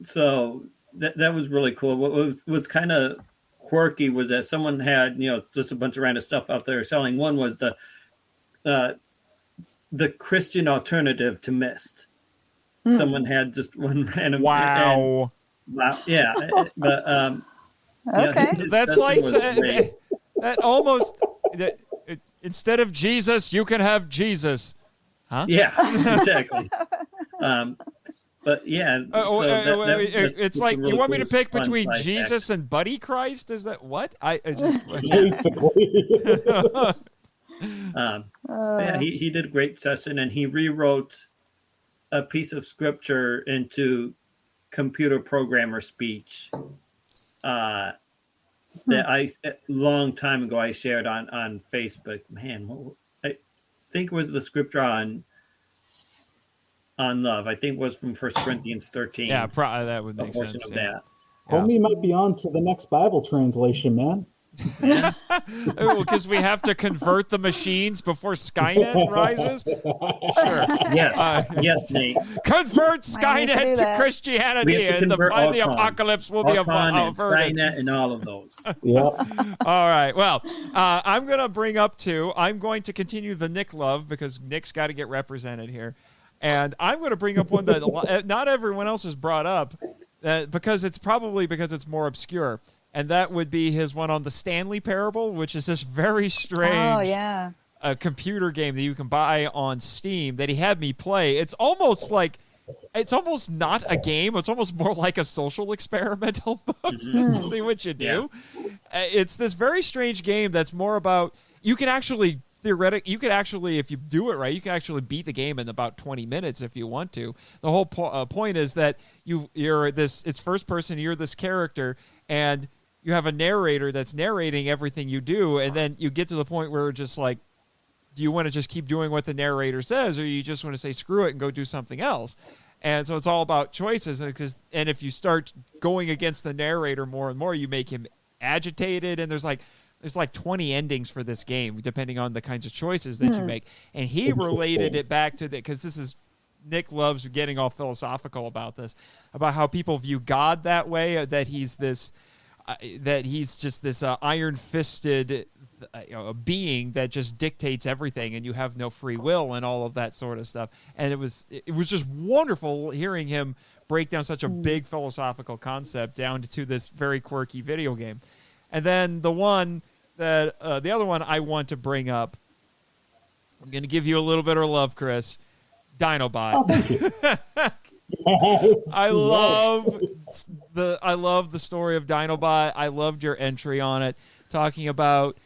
so that was really cool. What was kind of quirky was that someone had, just a bunch of random stuff out there selling. One was the Christian alternative to Myst. Someone had just one random. Wow. Yeah. But okay. That's like that almost. Instead of Jesus, you can have Jesus. Huh? Yeah, exactly. But yeah, it's like really you want me cool to pick fun between side Jesus and Buddy Christ? Is that what? I just Basically. yeah, he did a great session, and he rewrote a piece of scripture into computer programmer speech. That a long time ago I shared on Facebook. Man, I think it was the scripture on love. I think it was from 1 Corinthians 13. Yeah, that would make sense. Of that. Homie might be on to the next Bible translation, man. Because we have to convert the machines before Skynet rises? Sure. Yes. Yes, Nate. Convert Skynet to Christianity, and the apocalypse will be averted. Skynet and all of those. Yep. All right. Well, I'm going to bring up I'm going to continue the Nick love, because Nick's got to get represented here. And I'm going to bring up one that not everyone else has brought up, because it's more obscure. And that would be his one on the Stanley Parable, which is this very strange computer game that you can buy on Steam that he had me play. It's almost not a game. It's almost more like a social experiment almost, just to see what you do. Yeah. It's this very strange game that's more about, you can actually, if you do it right, you can actually beat the game in about 20 minutes if you want to. The whole point is that it's first person, you're this character, and you have a narrator that's narrating everything you do, and then you get to the point where just like, do you want to just keep doing what the narrator says, or you just want to say screw it and go do something else? And so it's all about choices, and if you start going against the narrator more and more, you make him agitated, and there's like 20 endings for this game, depending on the kinds of choices that you make. And he related it back to because Nick loves getting all philosophical about this, about how people view God that way, that he's just this iron-fisted being that just dictates everything, and you have no free will and all of that sort of stuff. And it was just wonderful hearing him break down such a big philosophical concept down to this very quirky video game. And then the other one I want to bring up, I'm going to give you a little bit of love, Chris. Dinobot. Oh, thank you. Yes, I love the story of Dinobot. I loved your entry on it, talking about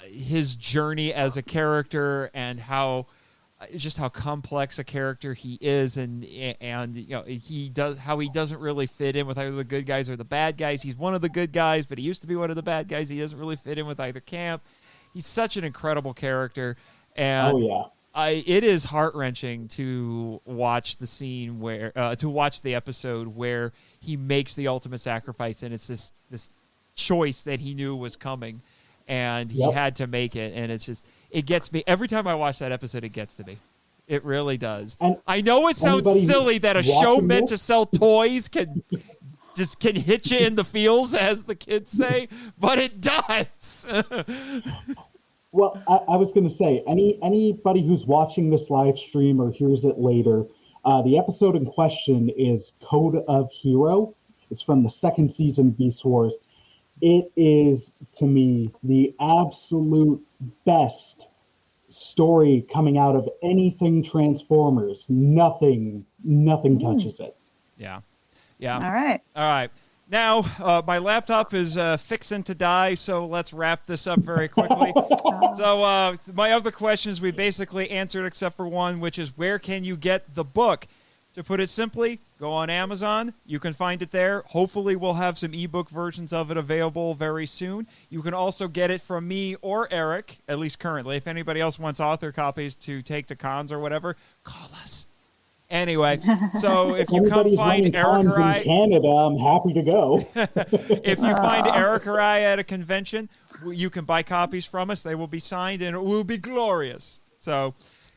his journey as a character and how complex a character he is, and he doesn't really fit in with either the good guys or the bad guys. He's one of the good guys, but he used to be one of the bad guys. He doesn't really fit in with either camp. He's such an incredible character, and it is heart-wrenching to watch the scene to watch the episode where he makes the ultimate sacrifice, and it's this choice that he knew was coming, and he had to make it, and it gets me. Every time I watch that episode, it gets to me. It really does. And I know it sounds silly that a show meant to sell toys can hit you in the feels, as the kids say, but it does. Well, I was going to say, anybody who's watching this live stream or hears it later, the episode in question is Code of Hero. It's from the second season of Beast Wars. It is, to me, the absolute best story coming out of anything Transformers. Nothing touches it. Yeah. All right. Now, my laptop is fixing to die, so let's wrap this up very quickly. So my other questions we basically answered except for one, which is where can you get the book? To put it simply, go on Amazon. You can find it there. Hopefully, we'll have some ebook versions of it available very soon. You can also get it from me or Eric, at least currently. If anybody else wants author copies to take to cons or whatever, call us. Anyway, so if you come find Eric or I in Canada, I'm happy to go. If you find Eric or I at a convention, you can buy copies from us. They will be signed, and it will be glorious. So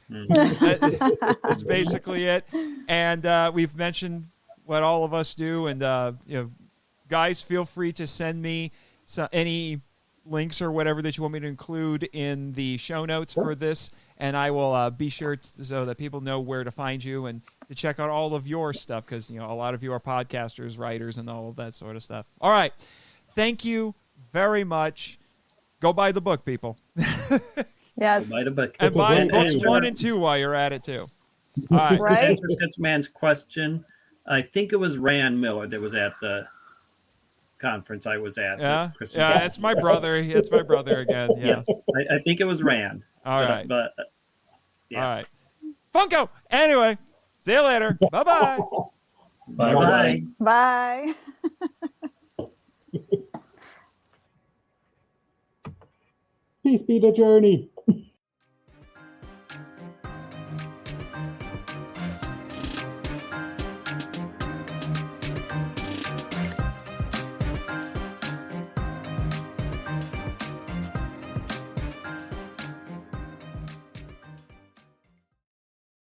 that's basically it. And we've mentioned what all of us do. And guys, feel free to send me any links or whatever that you want me to include in the show notes for this, and I will be sure so that people know where to find you and to check out all of your stuff, because a lot of you are podcasters, writers, and all of that sort of stuff. All right, thank you very much. Go buy the book, people. Yes, buy the book. And buy books 1 and 2 while you're at it too. All right. Right. To answer Scotsman's question, I think it was Rand Miller that was at the conference I was at. Yeah, it's my brother. It's my brother again. Yeah, I think it was Rand. All right. But yeah. All right. Funko. Anyway, see you later. Bye-bye. Bye-bye. Bye. Peace be the journey.